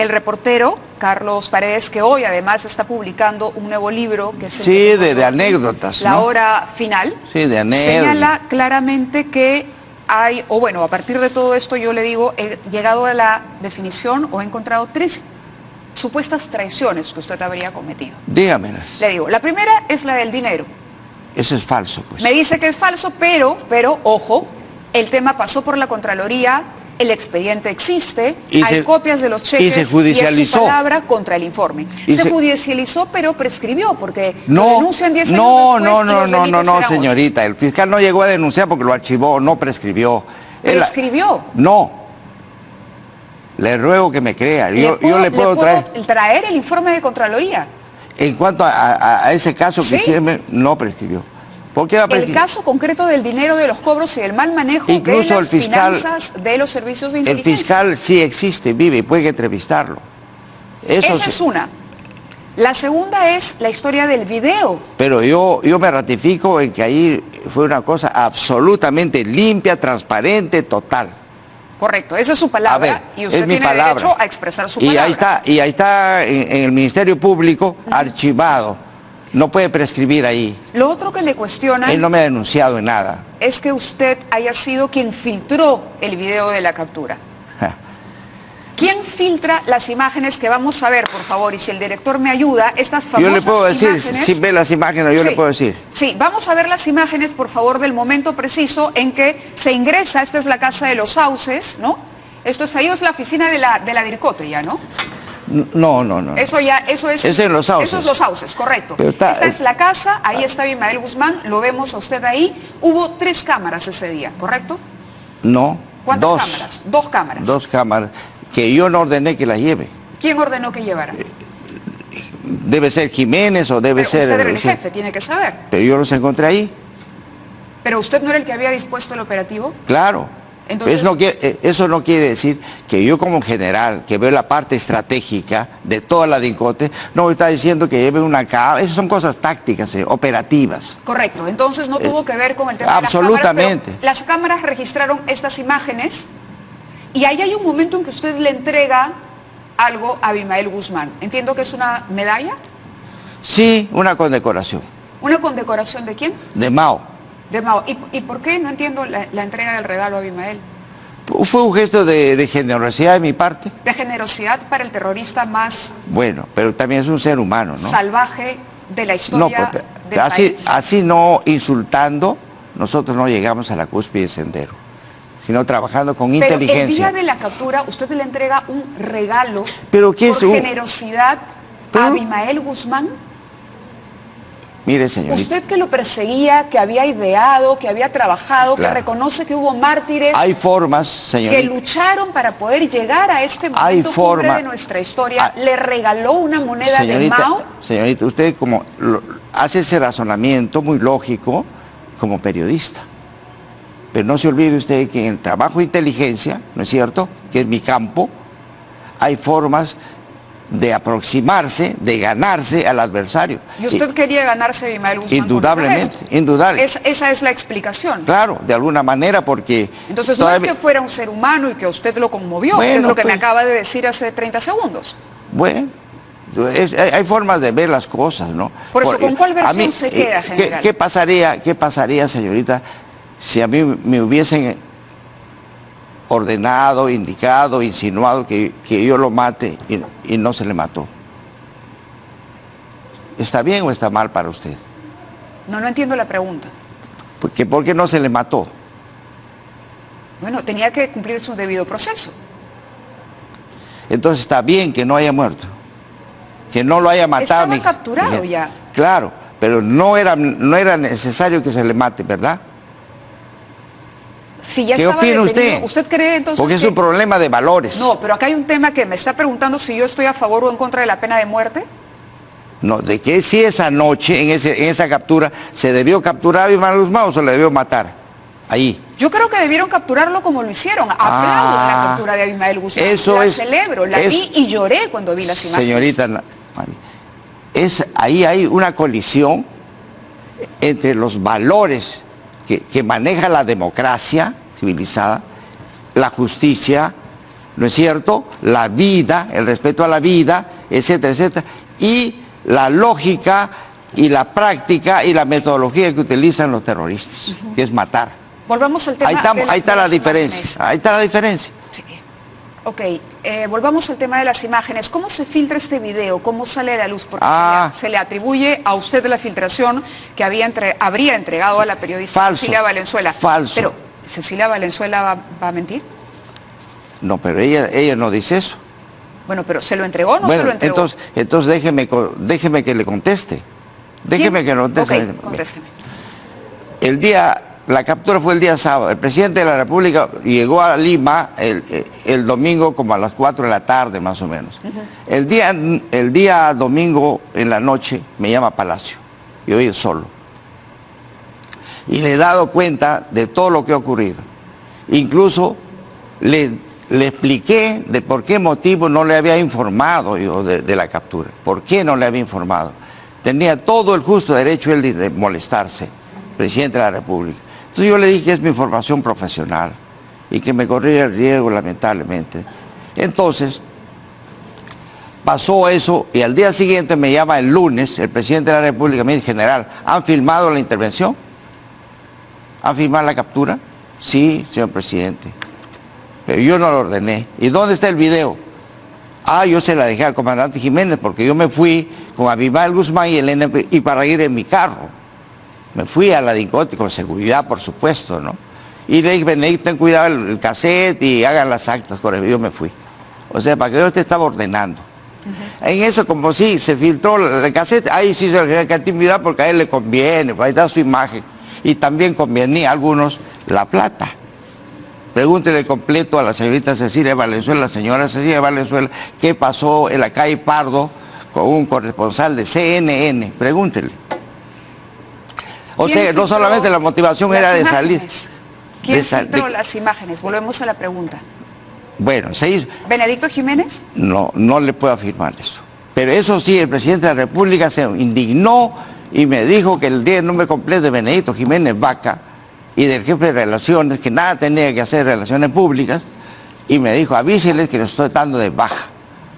reportero Carlos Paredes, que hoy además está publicando un nuevo libro que es de anécdotas, La ¿no? Hora Final, de anécdotas, señala claramente que hay, o bueno, a partir de todo esto yo le digo, he llegado a la definición o he encontrado 3 supuestas traiciones que usted habría cometido. Dígamelas. Le digo, la primera es la del dinero. Eso es falso, pues. Me dice que es falso, pero ojo, el tema pasó por la Contraloría, el expediente existe, hay copias de los cheques y se judicializó. Y es su palabra contra el informe. Se judicializó, pero prescribió, porque lo denuncian 10 años después. No, señorita, el fiscal no llegó a denunciar porque lo archivó, no prescribió. ¿Prescribió? No. Le ruego que me crea. Yo le puedo traer el informe de Contraloría. En cuanto a ese caso que siempre no prescribió. ¿Por qué va a prescribir? El caso concreto del dinero, de los cobros y del mal manejo incluso de las finanzas de los servicios de inteligencia. El fiscal sí existe, vive y puede entrevistarlo. Esa es una. La segunda es la historia del video. Pero yo me ratifico en que ahí fue una cosa absolutamente limpia, transparente, total. Correcto, esa es su palabra. A ver, y usted tiene derecho a expresar su palabra. Y ahí está en el Ministerio Público archivado. No puede prescribir ahí. Lo otro que le cuestionan... Él no me ha denunciado en nada. Es que usted haya sido quien filtró el video de la captura. ¿Quién filtra las imágenes que vamos a ver, por favor? Y si el director me ayuda, estas famosas imágenes... Yo le puedo decir, imágenes, si ve las imágenes, yo le puedo decir. Sí, vamos a ver las imágenes, por favor, del momento preciso en que se ingresa. Esta es la Casa de los Sauces, ¿no? Esto es ahí, es la oficina de la DIRCOTE ya, ¿no? No. Eso es en Los Sauces. Eso es Los Sauces, correcto. Esta es la casa, ahí está Abimael Guzmán, lo vemos a usted ahí. Hubo 3 cámaras ese día, ¿correcto? No. ¿Cuántas cámaras? 2 cámaras. 2 cámaras, que yo no ordené que las lleve. ¿Quién ordenó que llevara? Debe ser Jiménez o debe ser... Usted era el jefe, tiene que saber. Pero yo los encontré ahí. ¿Pero usted no era el que había dispuesto el operativo? Claro. Entonces, eso no quiere decir que yo como general, que veo la parte estratégica de toda la DINCOTE, no está diciendo que lleve una cámara. Esas son cosas tácticas, operativas. Correcto. Entonces no tuvo que ver con el tema absolutamente. De las cámaras. Las cámaras registraron estas imágenes y ahí hay un momento en que usted le entrega algo a Abimael Guzmán. Entiendo que es una medalla. Sí, una condecoración. ¿Una condecoración de quién? De Mao. De Mao. ¿Y por qué? No entiendo la entrega del regalo a Abimael. Fue un gesto de generosidad de mi parte. De generosidad para el terrorista más... Bueno, pero también es un ser humano, ¿no? Salvaje de la historia del así, país. así no insultando, nosotros no llegamos a la cúspide del sendero, sino trabajando con inteligencia. El día de la captura, usted le entrega un regalo ¿Pero qué por es un... generosidad ¿Pero? a Abimael Guzmán. Mire, señorita. Usted que lo perseguía, que había ideado, que había trabajado, Claro. que reconoce que hubo mártires Hay formas, señorita. que lucharon para poder llegar a este Hay momento cumbre forma. de nuestra historia, Ah, le regaló una moneda de Mao. Señorita, usted como hace ese razonamiento muy lógico como periodista. Pero no se olvide usted que en el trabajo de inteligencia, ¿no es cierto?, que es mi campo, hay formas de aproximarse, de ganarse al adversario. Y usted quería ganarse a Abimael Guzmán. Indudablemente, con ese gesto. indudable. Esa es la explicación. Claro, de alguna manera, porque... Entonces no es que fuera un ser humano y que a usted lo conmovió, Bueno, que es lo que me pues, acaba de decir hace 30 segundos. Bueno, hay formas de ver las cosas, ¿no? Por eso, ¿con cuál versión a mí, se queda, general? ¿Qué pasaría, señorita, si a mí me hubiesen ordenado, indicado, insinuado que yo lo mate y no se le mató? ¿Está bien o está mal para usted? No entiendo la pregunta. Porque, ¿por qué no se le mató? Bueno, tenía que cumplir su debido proceso. Entonces está bien que no haya muerto, que no lo haya matado. Estaba capturado ya. Claro, pero no era necesario que se le mate, ¿verdad? Si ya ¿Qué estaba opina detenido, usted? ¿usted cree entonces Porque es que... un problema de valores. No, pero acá hay un tema que me está preguntando si yo estoy a favor o en contra de la pena de muerte. No, de que si esa noche, en esa captura, se debió capturar a Abimael Guzmán o se le debió matar. Ahí. Yo creo que debieron capturarlo como lo hicieron. Aplaudo la captura de Abimael Guzmán. La celebro, la vi y lloré cuando vi las imágenes. Señorita, ahí hay una colisión entre los valores que maneja la democracia civilizada, la justicia, ¿no es cierto?, la vida, el respeto a la vida, etcétera, etcétera, y la lógica y la práctica y la metodología que utilizan los terroristas, que es matar. Volvamos al tema. Ahí está la diferencia. Ahí está la diferencia. Sí. Ok, volvamos al tema de las imágenes. ¿Cómo se filtra este video? ¿Cómo sale a la luz? Porque se le atribuye a usted la filtración que habría entregado a la periodista Falso. Cecilia Valenzuela. Falso. Pero, ¿Cecilia Valenzuela va a mentir? No, pero ella no dice eso. Bueno, pero ¿se lo entregó o no se lo entregó? Entonces déjeme que le conteste. Déjeme que le conteste. Ok, contésteme. La captura fue el día sábado. El presidente de la República llegó a Lima el domingo como a las 4 de la tarde más o menos. El día domingo en la noche me llama a Palacio. Yo iba solo. Y le he dado cuenta de todo lo que ha ocurrido. Incluso le expliqué de por qué motivo no le había informado yo de la captura. ¿Por qué no le había informado? Tenía todo el justo derecho él de molestarse, presidente de la República. Entonces yo le dije que es mi formación profesional y que me corría el riesgo, lamentablemente. Entonces, pasó eso y al día siguiente me llama el lunes el presidente de la República, me dice: general, ¿han filmado la intervención? ¿Han filmado la captura? Sí, señor presidente. Pero yo no lo ordené. ¿Y dónde está el video? Yo se la dejé al comandante Jiménez porque yo me fui con Abimael Guzmán y el NP y para ir en mi carro. Me fui a la DINCOTE con seguridad, por supuesto, ¿no? Y le dije: Benedicto, ten cuidado el cassette y hagan las actas con él. Yo me fui. O sea, para que yo te estaba ordenando. En eso, como sí, se filtró el cassette, ahí sí se le da actividad porque a él le conviene, ahí está su imagen. Y también convenía a algunos la plata. Pregúntele completo a la señorita Cecilia Valenzuela, la señora Cecilia Valenzuela, qué pasó en la calle Pardo con un corresponsal de CNN. Pregúntele. O sea, no solamente la motivación era de salir. ¿Quién filtró las imágenes? Volvemos a la pregunta. Bueno, se hizo. ¿Benedicto Jiménez? No le puedo afirmar eso. Pero eso sí, el presidente de la República se indignó y me dijo que el nombre completo de Benedicto Jiménez Vaca y del jefe de relaciones, que nada tenía que hacer relaciones públicas, y me dijo: avíseles que lo estoy dando de baja,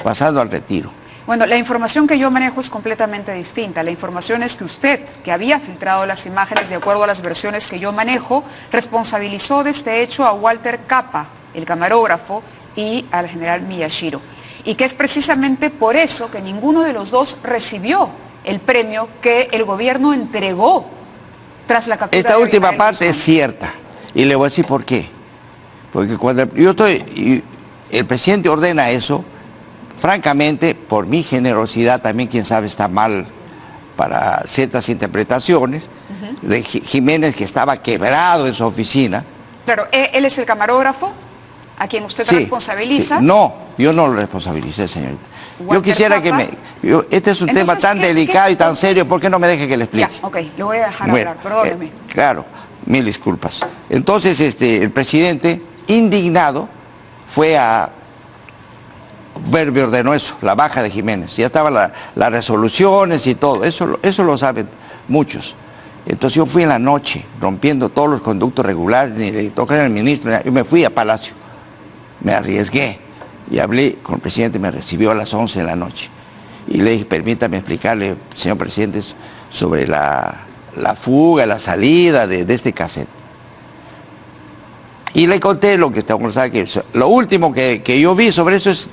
pasando al retiro. Bueno, la información que yo manejo es completamente distinta. La información es que usted, que había filtrado las imágenes de acuerdo a las versiones que yo manejo, responsabilizó de este hecho a Walter Capa, el camarógrafo, y al general Miyashiro. Y que es precisamente por eso que ninguno de los dos recibió el premio que el gobierno entregó tras la captura Esta de última Abimael parte Guzmán. es cierta, y le voy a decir por qué. Porque cuando el presidente ordena eso, francamente, por mi generosidad, también quién sabe está mal para ciertas interpretaciones, de Jiménez, que estaba quebrado en su oficina. Claro, él es el camarógrafo a quien usted Sí, responsabiliza. sí. No, yo no lo responsabilicé, señorita. Yo Walter quisiera que Papa. este es un tema Entonces, tan delicado y tan serio, ¿por qué no me deje que le explique? Ya, ok, le voy a dejar Bueno, hablar, perdóneme. claro, mil disculpas. Entonces, el presidente, indignado, fue a ver, me ordenó eso, la baja de Jiménez. Ya estaban las resoluciones y todo, eso lo saben muchos. Entonces yo fui en la noche, rompiendo todos los conductos regulares, ni le toqué al ministro, yo me fui a Palacio, me arriesgué y hablé con el presidente, me recibió a las 11 de la noche. Y le dije, permítame explicarle, señor presidente, sobre la fuga, la salida de este cassette. Y le conté lo que estamos que lo último que yo vi sobre eso es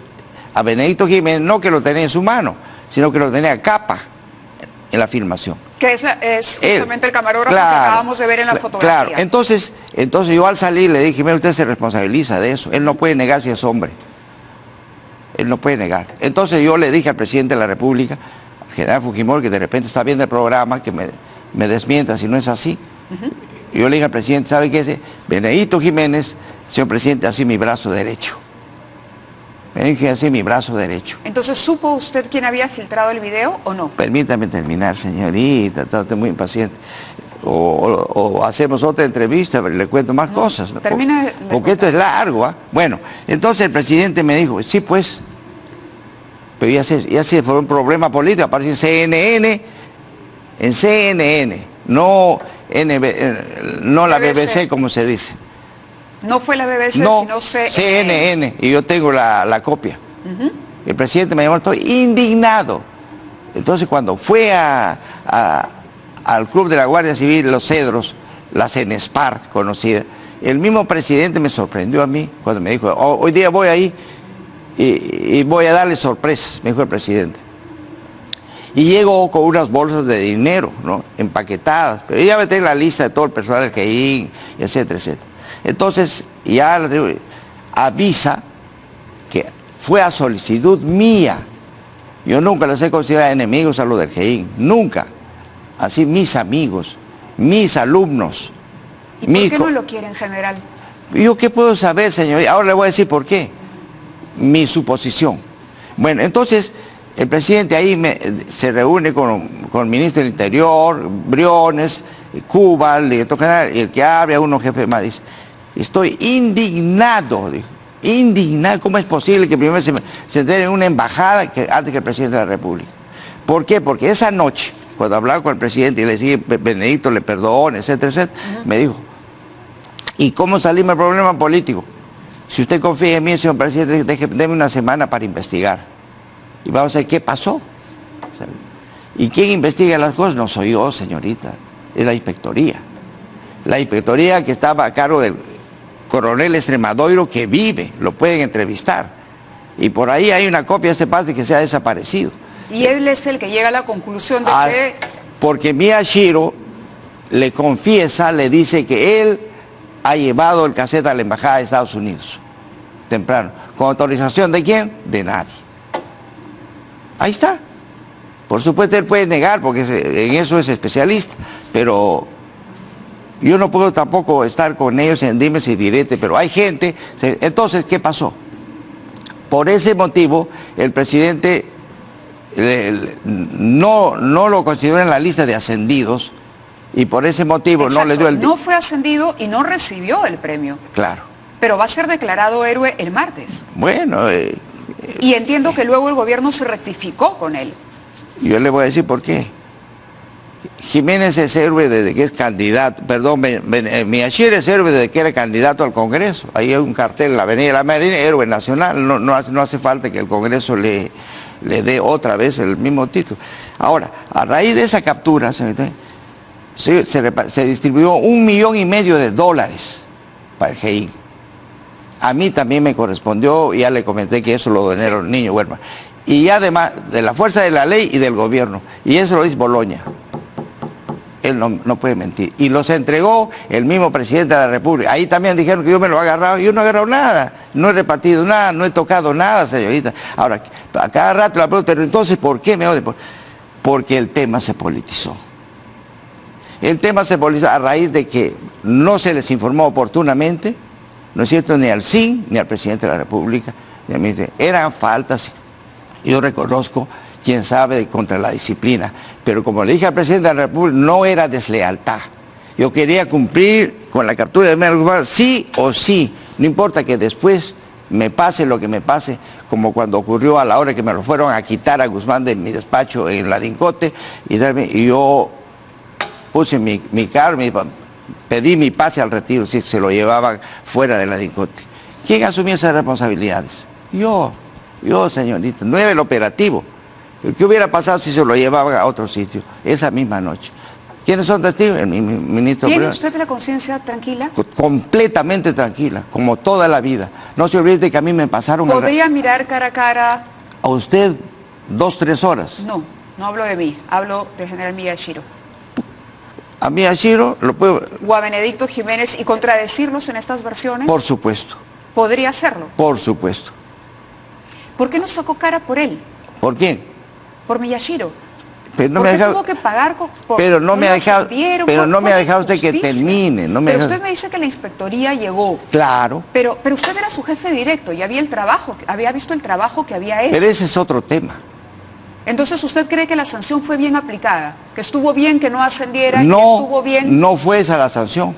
a Benedito Jiménez, no que lo tenía en su mano, sino que lo tenía a capa en la filmación. Que es justamente el camarógrafo claro, que acabamos de ver en la fotografía. Claro, entonces yo al salir le dije, mira, usted se responsabiliza de eso, él no puede negar si es hombre. Él no puede negar. Entonces yo le dije al presidente de la República, al general Fujimori, que de repente está viendo el programa, que me desmienta si no es así. Yo le dije al presidente, ¿sabe qué? Benedito Jiménez, señor presidente, así mi brazo derecho. Benedito, así mi brazo derecho. Entonces, ¿supo usted quién había filtrado el video o no? Permítame terminar, señorita, está muy impaciente. O hacemos otra entrevista, pero le cuento más cosas. ¿No? Termina porque esto es largo, ¿ah? Bueno, entonces el presidente me dijo, sí, pues, pero ya se fue un problema político, apareció en CNN, no la BBC, como se dice. No fue la BBC, no, sino CNN, y yo tengo la copia. El presidente me llamó, estoy indignado. Entonces cuando fue al Club de la Guardia Civil Los Cedros, la CENESPAR conocida, el mismo presidente me sorprendió a mí cuando me dijo, hoy día voy ahí y voy a darle sorpresas, me dijo el presidente. Y llegó con unas bolsas de dinero, ¿no? Empaquetadas, pero ya me tengo la lista de todo el personal del GEIN, etcétera, etcétera. Entonces ya avisa que fue a solicitud mía. Yo nunca les he considerado enemigos a los del GEIN, nunca. Así mis amigos, mis alumnos. ¿Y por qué no lo quieren, general? ¿Yo qué puedo saber, señor? Ahora le voy a decir por qué. Mi suposición. Bueno, entonces el presidente ahí se reúne con el ministro del Interior, Briones, Cuba, el que habla, uno jefe más. Dice, estoy indignado, dijo. Indignado, ¿cómo es posible que primero se entere en una embajada antes que el presidente de la República? ¿Por qué? Porque esa noche, cuando hablaba con el presidente y le decía, Benedito, le perdone, etcétera, etcétera, me dijo, ¿y cómo salimos del problema político? Si usted confía en mí, señor presidente, déme una semana para investigar. Y vamos a ver qué pasó. ¿Y quién investiga las cosas? No soy yo, señorita, es la inspectoría. La inspectoría que estaba a cargo del coronel Extremadoiro, que vive, lo pueden entrevistar. Y por ahí hay una copia de este parte que se ha desaparecido. Y él es el que llega a la conclusión de que... Porque Miyashiro le confiesa, le dice que él ha llevado el cassette a la embajada de Estados Unidos, temprano. ¿Con autorización de quién? De nadie. Ahí está. Por supuesto él puede negar, porque en eso es especialista, pero yo no puedo tampoco estar con ellos en dimes y diretes, pero hay gente. Entonces, ¿qué pasó? Por ese motivo, el presidente no lo consideró en la lista de ascendidos y por ese motivo Exacto, no le dio el... No fue ascendido y no recibió el premio. Claro. Pero va a ser declarado héroe el martes. Bueno... y entiendo que luego el gobierno se rectificó con él. Yo le voy a decir por qué. Jiménez es héroe desde que es candidato, perdón, Miyashiro es héroe desde que era candidato al Congreso. Ahí hay un cartel en la Avenida de la Marina, héroe nacional, no hace falta que el Congreso le dé otra vez el mismo título. Ahora, a raíz de esa captura, se distribuyó $1,5 millones para el GEIN. A mí también me correspondió, ya le comenté que eso lo donaron los niños huérfanos. y además de la fuerza de la ley y del gobierno. Y eso lo dice Boloña. Él no puede mentir. Y los entregó el mismo presidente de la República. Ahí también dijeron que yo me lo he agarrado. Yo no he agarrado nada. No he repartido nada. No he tocado nada, señorita. Ahora, a cada rato la pregunta, pero entonces, ¿por qué me odia? Porque el tema se politizó. El tema se politizó a raíz de que no se les informó oportunamente, ¿no es cierto?, ni al CIN, ni al presidente de la República, ni al ministro. Eran faltas. Yo reconozco, quién sabe, contra la disciplina. Pero como le dije al presidente de la República, no era deslealtad. Yo quería cumplir con la captura de Vimel Guzmán, sí o sí. No importa que después me pase lo que me pase, como cuando ocurrió a la hora que me lo fueron a quitar a Guzmán de mi despacho en la Dincote, y yo puse mi carro, pedí mi pase al retiro, si se lo llevaban fuera de la Dincote. ¿Quién asumía esas responsabilidades? Yo, señorita, no era el operativo. ¿Qué hubiera pasado si se lo llevaban a otro sitio esa misma noche? ¿Quiénes son testigos? El ministro. ¿Tiene usted la conciencia tranquila? Completamente tranquila, como toda la vida. No se olvide que a mí me pasaron... ¿Podría mirar cara a cara? A usted 2, 3 horas. No hablo de mí, hablo del general Miyashiro. A Miyashiro lo puedo... ¿O a Benedicto Jiménez y contradecirlos en estas versiones? Por supuesto. ¿Podría hacerlo? Por supuesto. ¿Por qué no sacó cara por él? ¿Por quién? Por Miyashiro. Pero no ¿Por me qué dejado, tuvo que pagar pero no me ha dejado, pero no me ha dejado usted que justicia. termine. No me pero dejado... usted me dice que la inspectoría llegó. Claro. Pero usted era su jefe directo y había visto el trabajo que había hecho. Pero ese es otro tema. Entonces, ¿usted cree que la sanción fue bien aplicada? ¿Que estuvo bien que no ascendiera? No, ¿Que estuvo bien? no fue esa la sanción.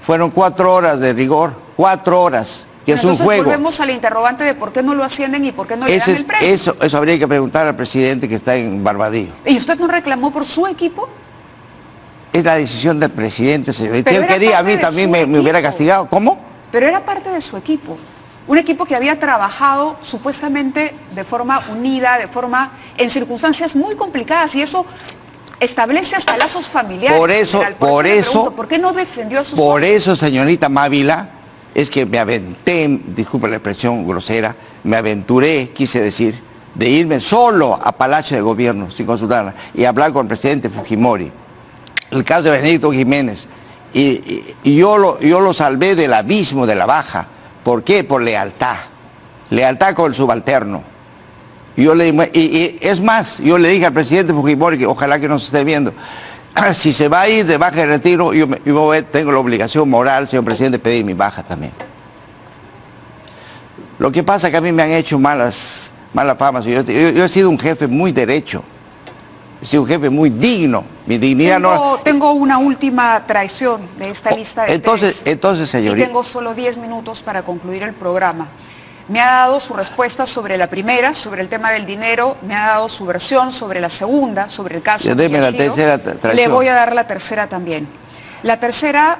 Fueron 4 horas de rigor, 4 horas, que es un Entonces juego. volvemos al interrogante de por qué no lo ascienden y por qué no le dan el premio. Eso habría que preguntar al presidente que está en Barbadillo. ¿Y usted no reclamó por su equipo? Es la decisión del presidente, señor. Si Pero él era quería, a mí parte de también su me hubiera equipo. castigado. ¿Cómo? Pero era parte de su equipo. Un equipo que había trabajado supuestamente de forma unida, en circunstancias muy complicadas, y eso establece hasta lazos familiares. Por eso, ¿por qué no defendió a sus por hombres? eso, señorita Mávila, es que me aventé, disculpe la expresión grosera, me aventuré, quise decir, de irme solo a Palacio de Gobierno, sin consultarla, y hablar con el presidente Fujimori. El caso de Benedicto Jiménez. Y yo lo salvé del abismo de la baja. ¿Por qué? Por lealtad. Lealtad con el subalterno. Y es más, yo le dije al presidente Fujimori, que ojalá que nos esté viendo, si se va a ir de baja de retiro, yo tengo la obligación moral, señor presidente, de pedir mi baja también. Lo que pasa es que a mí me han hecho malas famas. Yo he sido un jefe muy derecho. He sido un jefe muy digno. Mi dignidad Tengo una última traición de esta lista de entonces, señorita. Y tengo solo 10 minutos para concluir el programa. Me ha dado su respuesta sobre la primera, sobre el tema del dinero, me ha dado su versión sobre la segunda, sobre el caso de la tercera traición. Le voy a dar la tercera también. La tercera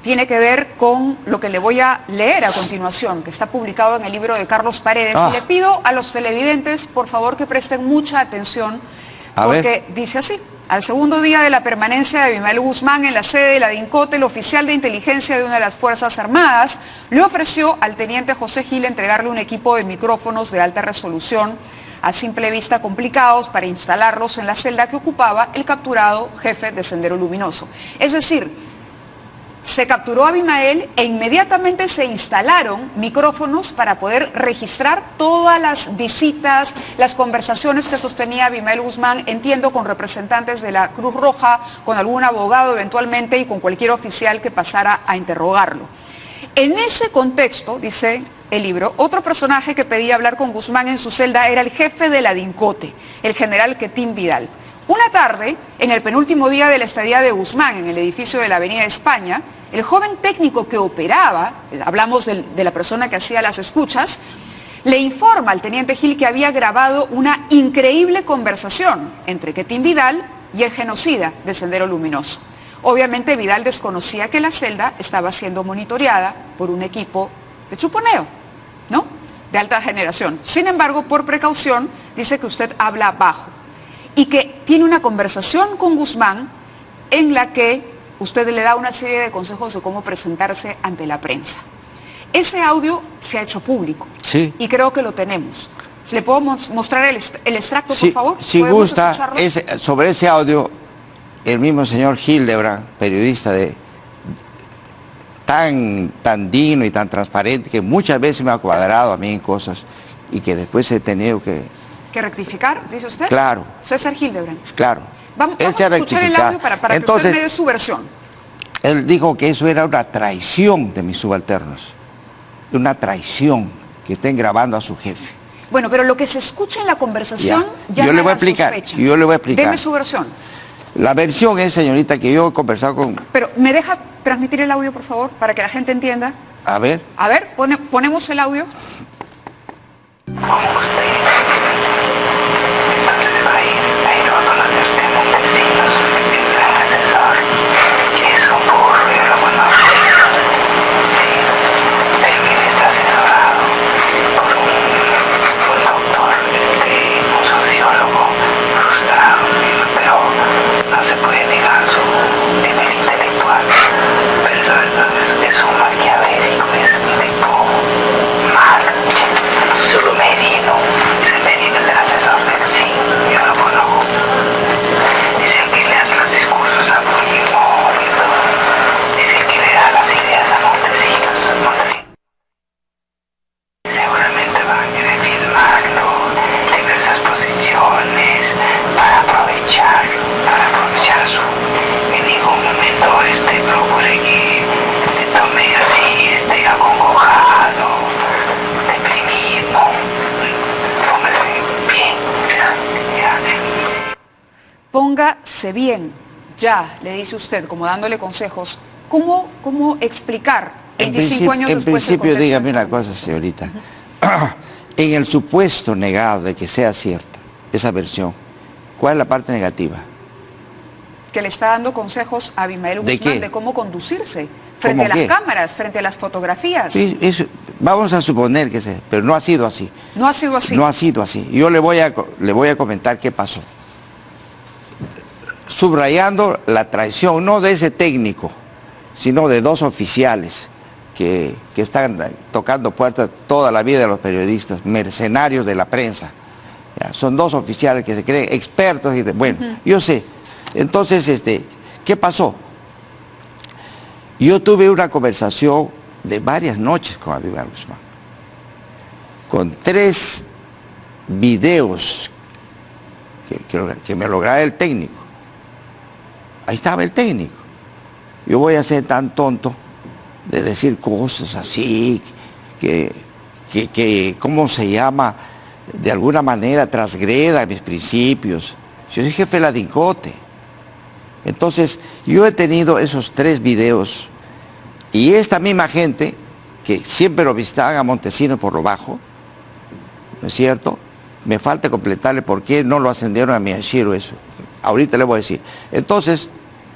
tiene que ver con lo que le voy a leer a continuación, que está publicado en el libro de Carlos Paredes. Y le pido a los televidentes, por favor, que presten mucha atención, porque dice así: al segundo día de la permanencia de Abimael Guzmán en la sede de la Dincote, el oficial de inteligencia de una de las Fuerzas Armadas le ofreció al teniente José Gil entregarle un equipo de micrófonos de alta resolución, a simple vista complicados, para instalarlos en la celda que ocupaba el capturado jefe de Sendero Luminoso. Es decir, se capturó a Abimael e inmediatamente se instalaron micrófonos para poder registrar todas las visitas, las conversaciones que sostenía Abimael Guzmán, entiendo, con representantes de la Cruz Roja, con algún abogado eventualmente y con cualquier oficial que pasara a interrogarlo. En ese contexto, dice el libro, otro personaje que pedía hablar con Guzmán en su celda era el jefe de la Dincote, el general Quetín Vidal. Una tarde, en el penúltimo día de la estadía de Guzmán en el edificio de la Avenida España, el joven técnico que operaba, hablamos de la persona que hacía las escuchas, le informa al teniente Gil que había grabado una increíble conversación entre Quetín Vidal y el genocida de Sendero Luminoso. Obviamente Vidal desconocía que la celda estaba siendo monitoreada por un equipo de chuponeo, ¿no?, de alta generación. Sin embargo, por precaución, dice que usted habla bajo y que tiene una conversación con Guzmán en la que usted le da una serie de consejos de cómo presentarse ante la prensa. Ese audio se ha hecho público, sí, y creo que lo tenemos. ¿Le puedo mostrar el extracto, por favor? Si gusta, sobre ese audio, el mismo señor Hildebrand, periodista tan digno y tan transparente, que muchas veces me ha cuadrado a mí en cosas y que después he tenido que rectificar, dice usted. Claro. César Hildebrand. Claro. Vamos a escuchar el audio para entonces, que usted me dé su versión. Él dijo que eso era una traición de mis subalternos. Una traición que estén grabando a su jefe. Bueno, pero lo que se escucha en la conversación ya yo no le voy a explicar. Yo le voy a explicar. Deme su versión. La versión es, señorita, que yo he conversado con... Pero, ¿me deja transmitir el audio, por favor, para que la gente entienda? A ver. A ver, ponemos el audio. Póngase bien, ya, le dice usted, como dándole consejos. ¿Cómo explicar 25 años después? En principio, dígame una cosa, señorita. En el supuesto negado de que sea cierta esa versión, ¿cuál es la parte negativa? Que le está dando consejos a Abimael Guzmán de cómo conducirse frente a las cámaras, frente a las fotografías. Sí, vamos a suponer que sea, pero no ha sido así. No ha sido así. No ha sido así. Yo le voy a comentar qué pasó. Subrayando la traición, no de ese técnico, sino de dos oficiales que están tocando puertas toda la vida de los periodistas, mercenarios de la prensa. Ya, son dos oficiales que se creen expertos. Bueno, yo sé. Entonces, ¿qué pasó? Yo tuve una conversación de varias noches con Abimael Guzmán, con 3 videos que me lograra el técnico. Ahí estaba el técnico. Yo voy a ser tan tonto de decir cosas así, que ¿cómo se llama? De alguna manera transgreda mis principios. Yo soy jefe de la DINCOTE. Entonces, yo he tenido esos 3 videos y esta misma gente, que siempre lo visitaban a Montesinos por lo bajo, ¿no es cierto? Me falta completarle por qué no lo ascendieron a Miyashiro eso. Ahorita le voy a decir. Entonces...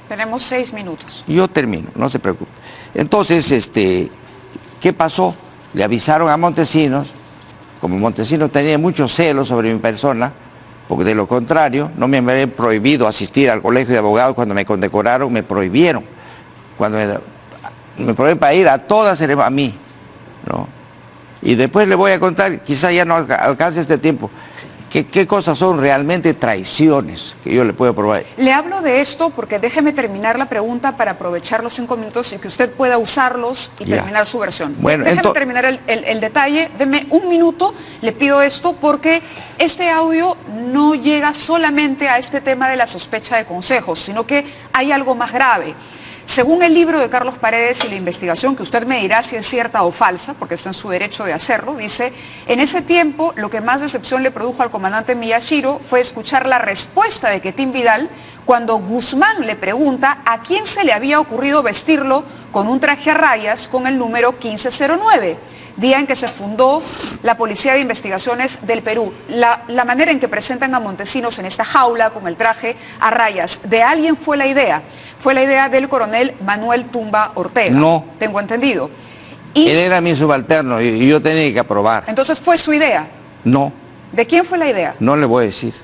Tenemos 6 minutos. Yo termino, no se preocupe. Entonces, ¿qué pasó? Le avisaron a Montesinos, como Montesinos tenía mucho celo sobre mi persona, porque de lo contrario, no me habían prohibido asistir al colegio de abogados cuando me condecoraron, me prohibieron. Cuando me prohibieron para ir a todas a mí, ¿no? Y después le voy a contar, quizás ya no alcance este tiempo, qué cosas son realmente traiciones que yo le puedo probar. Le hablo de esto porque déjeme terminar la pregunta para aprovechar los 5 minutos y que usted pueda usarlos y terminar su versión. Bueno, déjeme terminar el detalle, deme 1 minuto, le pido esto porque este audio no llega solamente a este tema de la sospecha de consejos, sino que hay algo más grave. Según el libro de Carlos Paredes y la investigación, que usted me dirá si es cierta o falsa, porque está en su derecho de hacerlo, dice, en ese tiempo lo que más decepción le produjo al comandante Miyashiro fue escuchar la respuesta de Quetín Vidal cuando Guzmán le pregunta a quién se le había ocurrido vestirlo con un traje a rayas con el número 1509, día en que se fundó la Policía de Investigaciones del Perú. La manera en que presentan a Montesinos en esta jaula con el traje a rayas, ¿de alguien fue la idea? Fue la idea del coronel Manuel Tumba Ortega. No. Tengo entendido. Él era mi subalterno y yo tenía que aprobar. Entonces, ¿fue su idea? No. ¿De quién fue la idea? No le voy a decir.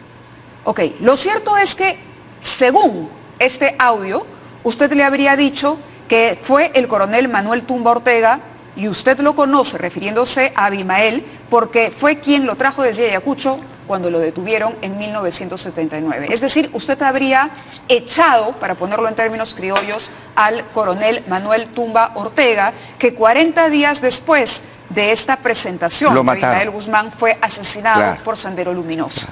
Ok, lo cierto es que, según este audio, usted le habría dicho que fue el coronel Manuel Tumba Ortega y usted lo conoce refiriéndose a Abimael porque fue quien lo trajo desde Ayacucho cuando lo detuvieron en 1979. Es decir, usted habría echado, para ponerlo en términos criollos, al coronel Manuel Tumba Ortega, que 40 días después de esta presentación, Abimael Guzmán fue asesinado por Sendero Luminoso.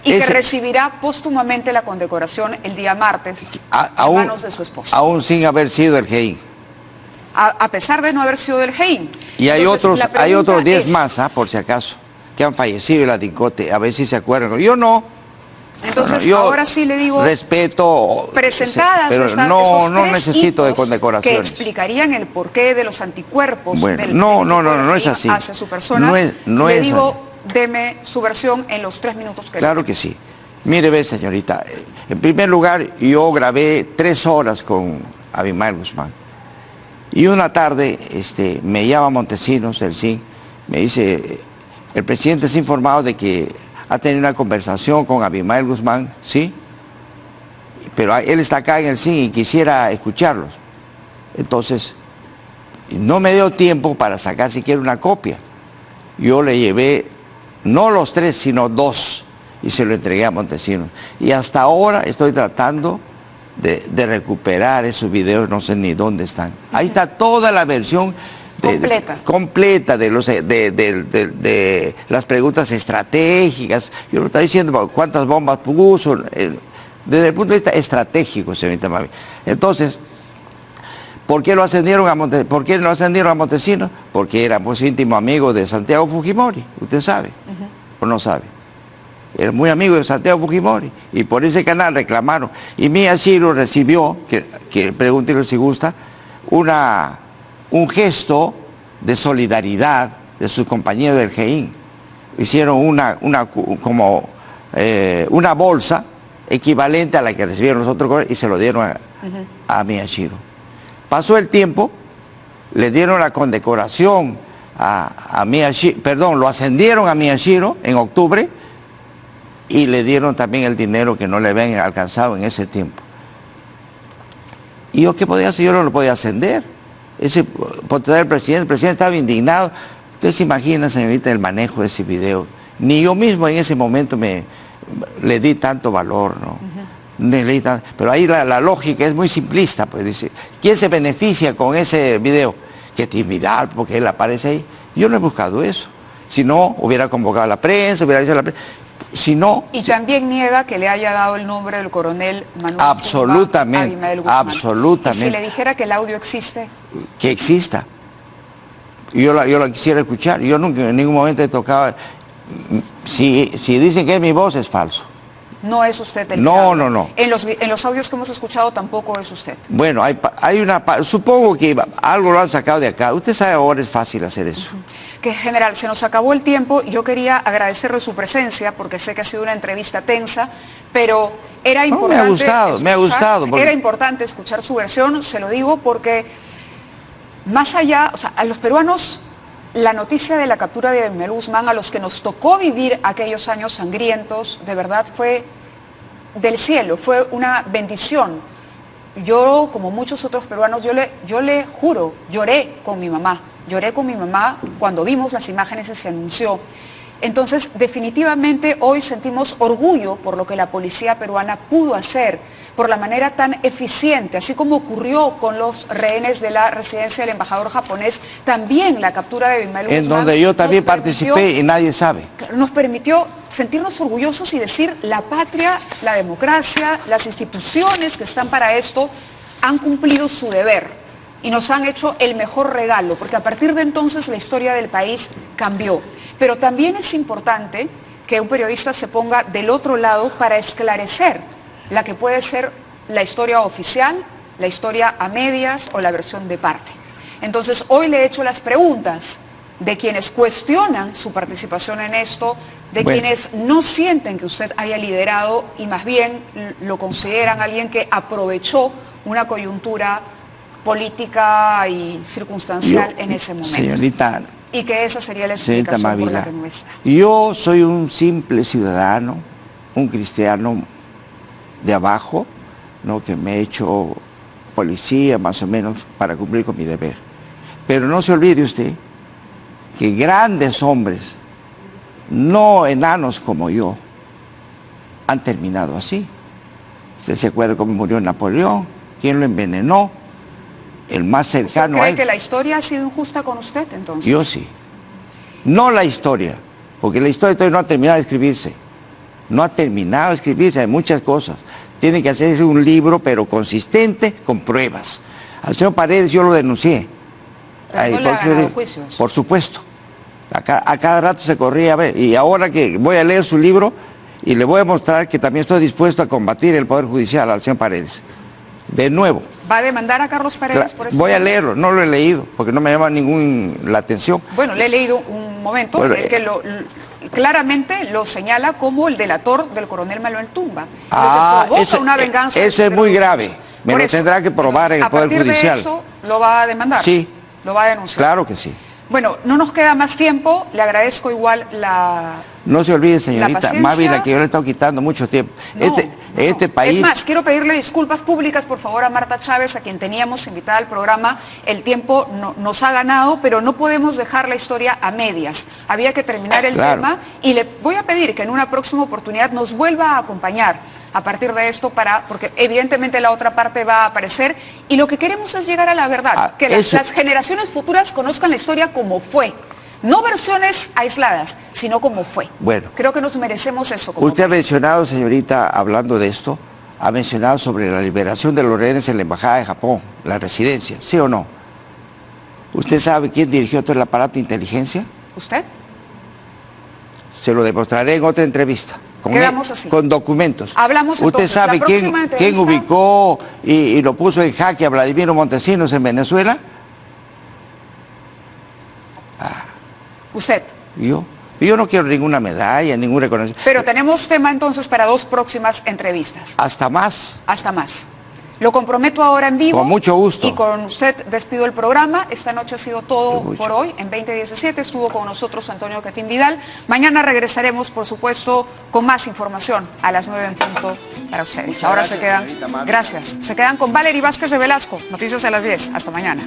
Y que recibirá póstumamente la condecoración el día martes en manos de su esposa. Aún sin haber sido el GEIN. A pesar de no haber sido del GEIN. Y entonces, hay otros 10 más, por si acaso, que han fallecido en la DINCOTE, a ver si se acuerdan. Yo no. Entonces, yo ahora sí le digo, respeto, presentadas pero no necesito de condecoraciones. Que explicarían el porqué de los anticuerpos del no es así. Hacia su persona. No le es digo, así. Deme su versión en los 3 minutos que Claro que sí. Mire, ve, señorita, en primer lugar, yo grabé 3 horas con Abimael Guzmán. Y una tarde me llama Montesinos, del CIN, me dice, el presidente se ha informado de que ha tenido una conversación con Abimael Guzmán, ¿sí? Pero él está acá en el CIN y quisiera escucharlos. Entonces, no me dio tiempo para sacar siquiera una copia. Yo le llevé, no los 3, sino 2, y se lo entregué a Montesinos. Y hasta ahora estoy tratando de recuperar esos videos, no sé ni dónde están. Ahí está toda la versión completa de las preguntas estratégicas. Yo lo estaba diciendo, cuántas bombas puso, desde el punto de vista estratégico, señorita Mami. Entonces, ¿por qué lo ascendieron a Montesinos? Porque era pues íntimo amigo de Santiago Fujimori, usted sabe, o no sabe. Era muy amigo de Santiago Fujimori y por ese canal reclamaron. Y Miyashiro recibió, que pregúntele si gusta, un gesto de solidaridad de sus compañeros del GEIN. Hicieron una bolsa equivalente a la que recibieron los otros y se lo dieron a Miyashiro. Pasó el tiempo, le dieron la condecoración a Miyashiro, perdón, lo ascendieron a Miyashiro en octubre, y le dieron también el dinero que no le habían alcanzado en ese tiempo. ¿Y yo qué podía hacer? Yo no lo podía ascender. Por traer el presidente estaba indignado. Usted se imagina, señorita, el manejo de ese video. Ni yo mismo en ese momento le di tanto valor, ¿no? Pero ahí la lógica es muy simplista, pues dice, ¿quién se beneficia con ese video? Que Timbidal, porque él aparece ahí. Yo no he buscado eso. Si no, hubiera convocado a la prensa, hubiera dicho a la prensa. Si no, y también niega que le haya dado el nombre del coronel Manuel absolutamente, Tumba, Abimael Guzmán. Absolutamente. ¿Y si le dijera que el audio existe? Que exista. Yo la quisiera escuchar. Yo nunca en ningún momento he tocado. Si dicen que es mi voz, es falso. No es usted el No. En los audios que hemos escuchado tampoco es usted. Bueno, supongo que algo lo han sacado de acá. Usted sabe, ahora es fácil hacer eso. Que general, se nos acabó el tiempo. Yo quería agradecerle su presencia porque sé que ha sido una entrevista tensa, pero era importante. Me ha gustado. Era importante escuchar su versión, se lo digo porque más allá, o sea, a los peruanos, la noticia de la captura de Abimael Guzmán, a los que nos tocó vivir aquellos años sangrientos, de verdad fue del cielo, fue una bendición. Yo, como muchos otros peruanos, yo le juro, lloré con mi mamá cuando vimos las imágenes y se anunció. Entonces, definitivamente hoy sentimos orgullo por lo que la policía peruana pudo hacer, por la manera tan eficiente, así como ocurrió con los rehenes de la residencia del embajador japonés, también la captura de Abimael Guzmán. En donde yo también participé y nadie sabe. Nos permitió sentirnos orgullosos y decir, la patria, la democracia, las instituciones que están para esto han cumplido su deber y nos han hecho el mejor regalo, porque a partir de entonces la historia del país cambió. Pero también es importante que un periodista se ponga del otro lado para esclarecer la que puede ser la historia oficial, la historia a medias o la versión de parte. Entonces, hoy le he hecho las preguntas de quienes cuestionan su participación en esto, de quienes no sienten que usted haya liderado y más bien lo consideran alguien que aprovechó una coyuntura política y circunstancial en ese momento. Señorita, y que esa sería la explicación por la que no está. Yo soy un simple ciudadano, un cristiano de abajo, ¿no? Que me he hecho policía más o menos para cumplir con mi deber. Pero no se olvide usted que grandes hombres, no enanos como yo, han terminado así. Usted se acuerda cómo murió Napoleón, quién lo envenenó, el más cercano ¿Usted a cree él. que la historia ha sido injusta con usted, entonces? Yo sí. No la historia, porque la historia todavía no ha terminado de escribirse. No ha terminado de escribirse, hay muchas cosas. Tiene que hacerse un libro, pero consistente, con pruebas. Al señor Paredes yo lo denuncié. Pero no le ha ganado juicios. Por supuesto. A cada rato se corría a ver. Y ahora que voy a leer su libro y le voy a mostrar que también estoy dispuesto a combatir el Poder Judicial al señor Paredes. De nuevo. ¿Va a demandar a Carlos Paredes por esto? Voy a leerlo, no lo he leído, porque no me llama la atención. Bueno, le he leído un momento Bueno, en que claramente lo señala como el delator del coronel Manuel Tumba. Lo que provoca una venganza. Eso es muy grave. Me Por lo eso, tendrá que probar en el Poder Judicial. A partir de eso, ¿lo va a demandar? Sí. ¿Lo va a denunciar? Claro que sí. Bueno, no nos queda más tiempo. Le agradezco igual la... No se olvide, señorita, paciencia. más bien que yo le he estado quitando mucho tiempo. No, este país... Es más, quiero pedirle disculpas públicas, por favor, a Marta Chávez, a quien teníamos invitada al programa. El tiempo nos ha ganado, pero no podemos dejar la historia a medias. Había que terminar el tema y le voy a pedir que en una próxima oportunidad nos vuelva a acompañar a partir de esto, porque evidentemente la otra parte va a aparecer y lo que queremos es llegar a la verdad, que las generaciones futuras conozcan la historia como fue. No versiones aisladas, sino como fue. Bueno. Creo que nos merecemos eso. Usted ha mencionado, señorita, hablando de esto, ha mencionado sobre la liberación de los rehenes en la Embajada de Japón, la residencia, ¿sí o no? ¿Usted sabe quién dirigió todo el aparato de inteligencia? ¿Usted? Se lo demostraré en otra entrevista. Quedamos así. Con documentos. Hablamos ¿Usted sabe quién ubicó y lo puso en jaque a Vladimiro Montesinos en Venezuela? ¿Usted? Yo no quiero ninguna medalla, ningún reconocimiento. Pero tenemos tema entonces para 2 próximas entrevistas. Hasta más. Hasta más. Lo comprometo ahora en vivo. Con mucho gusto. Y con usted despido el programa. Esta noche ha sido todo por hoy. En 2017 estuvo con nosotros Antonio Quetín Vidal. Mañana regresaremos, por supuesto, con más información a las 9 en punto para ustedes. Ahora se quedan. Gracias. Se quedan con Valery Vázquez de Velasco. Noticias a las 10. Hasta mañana.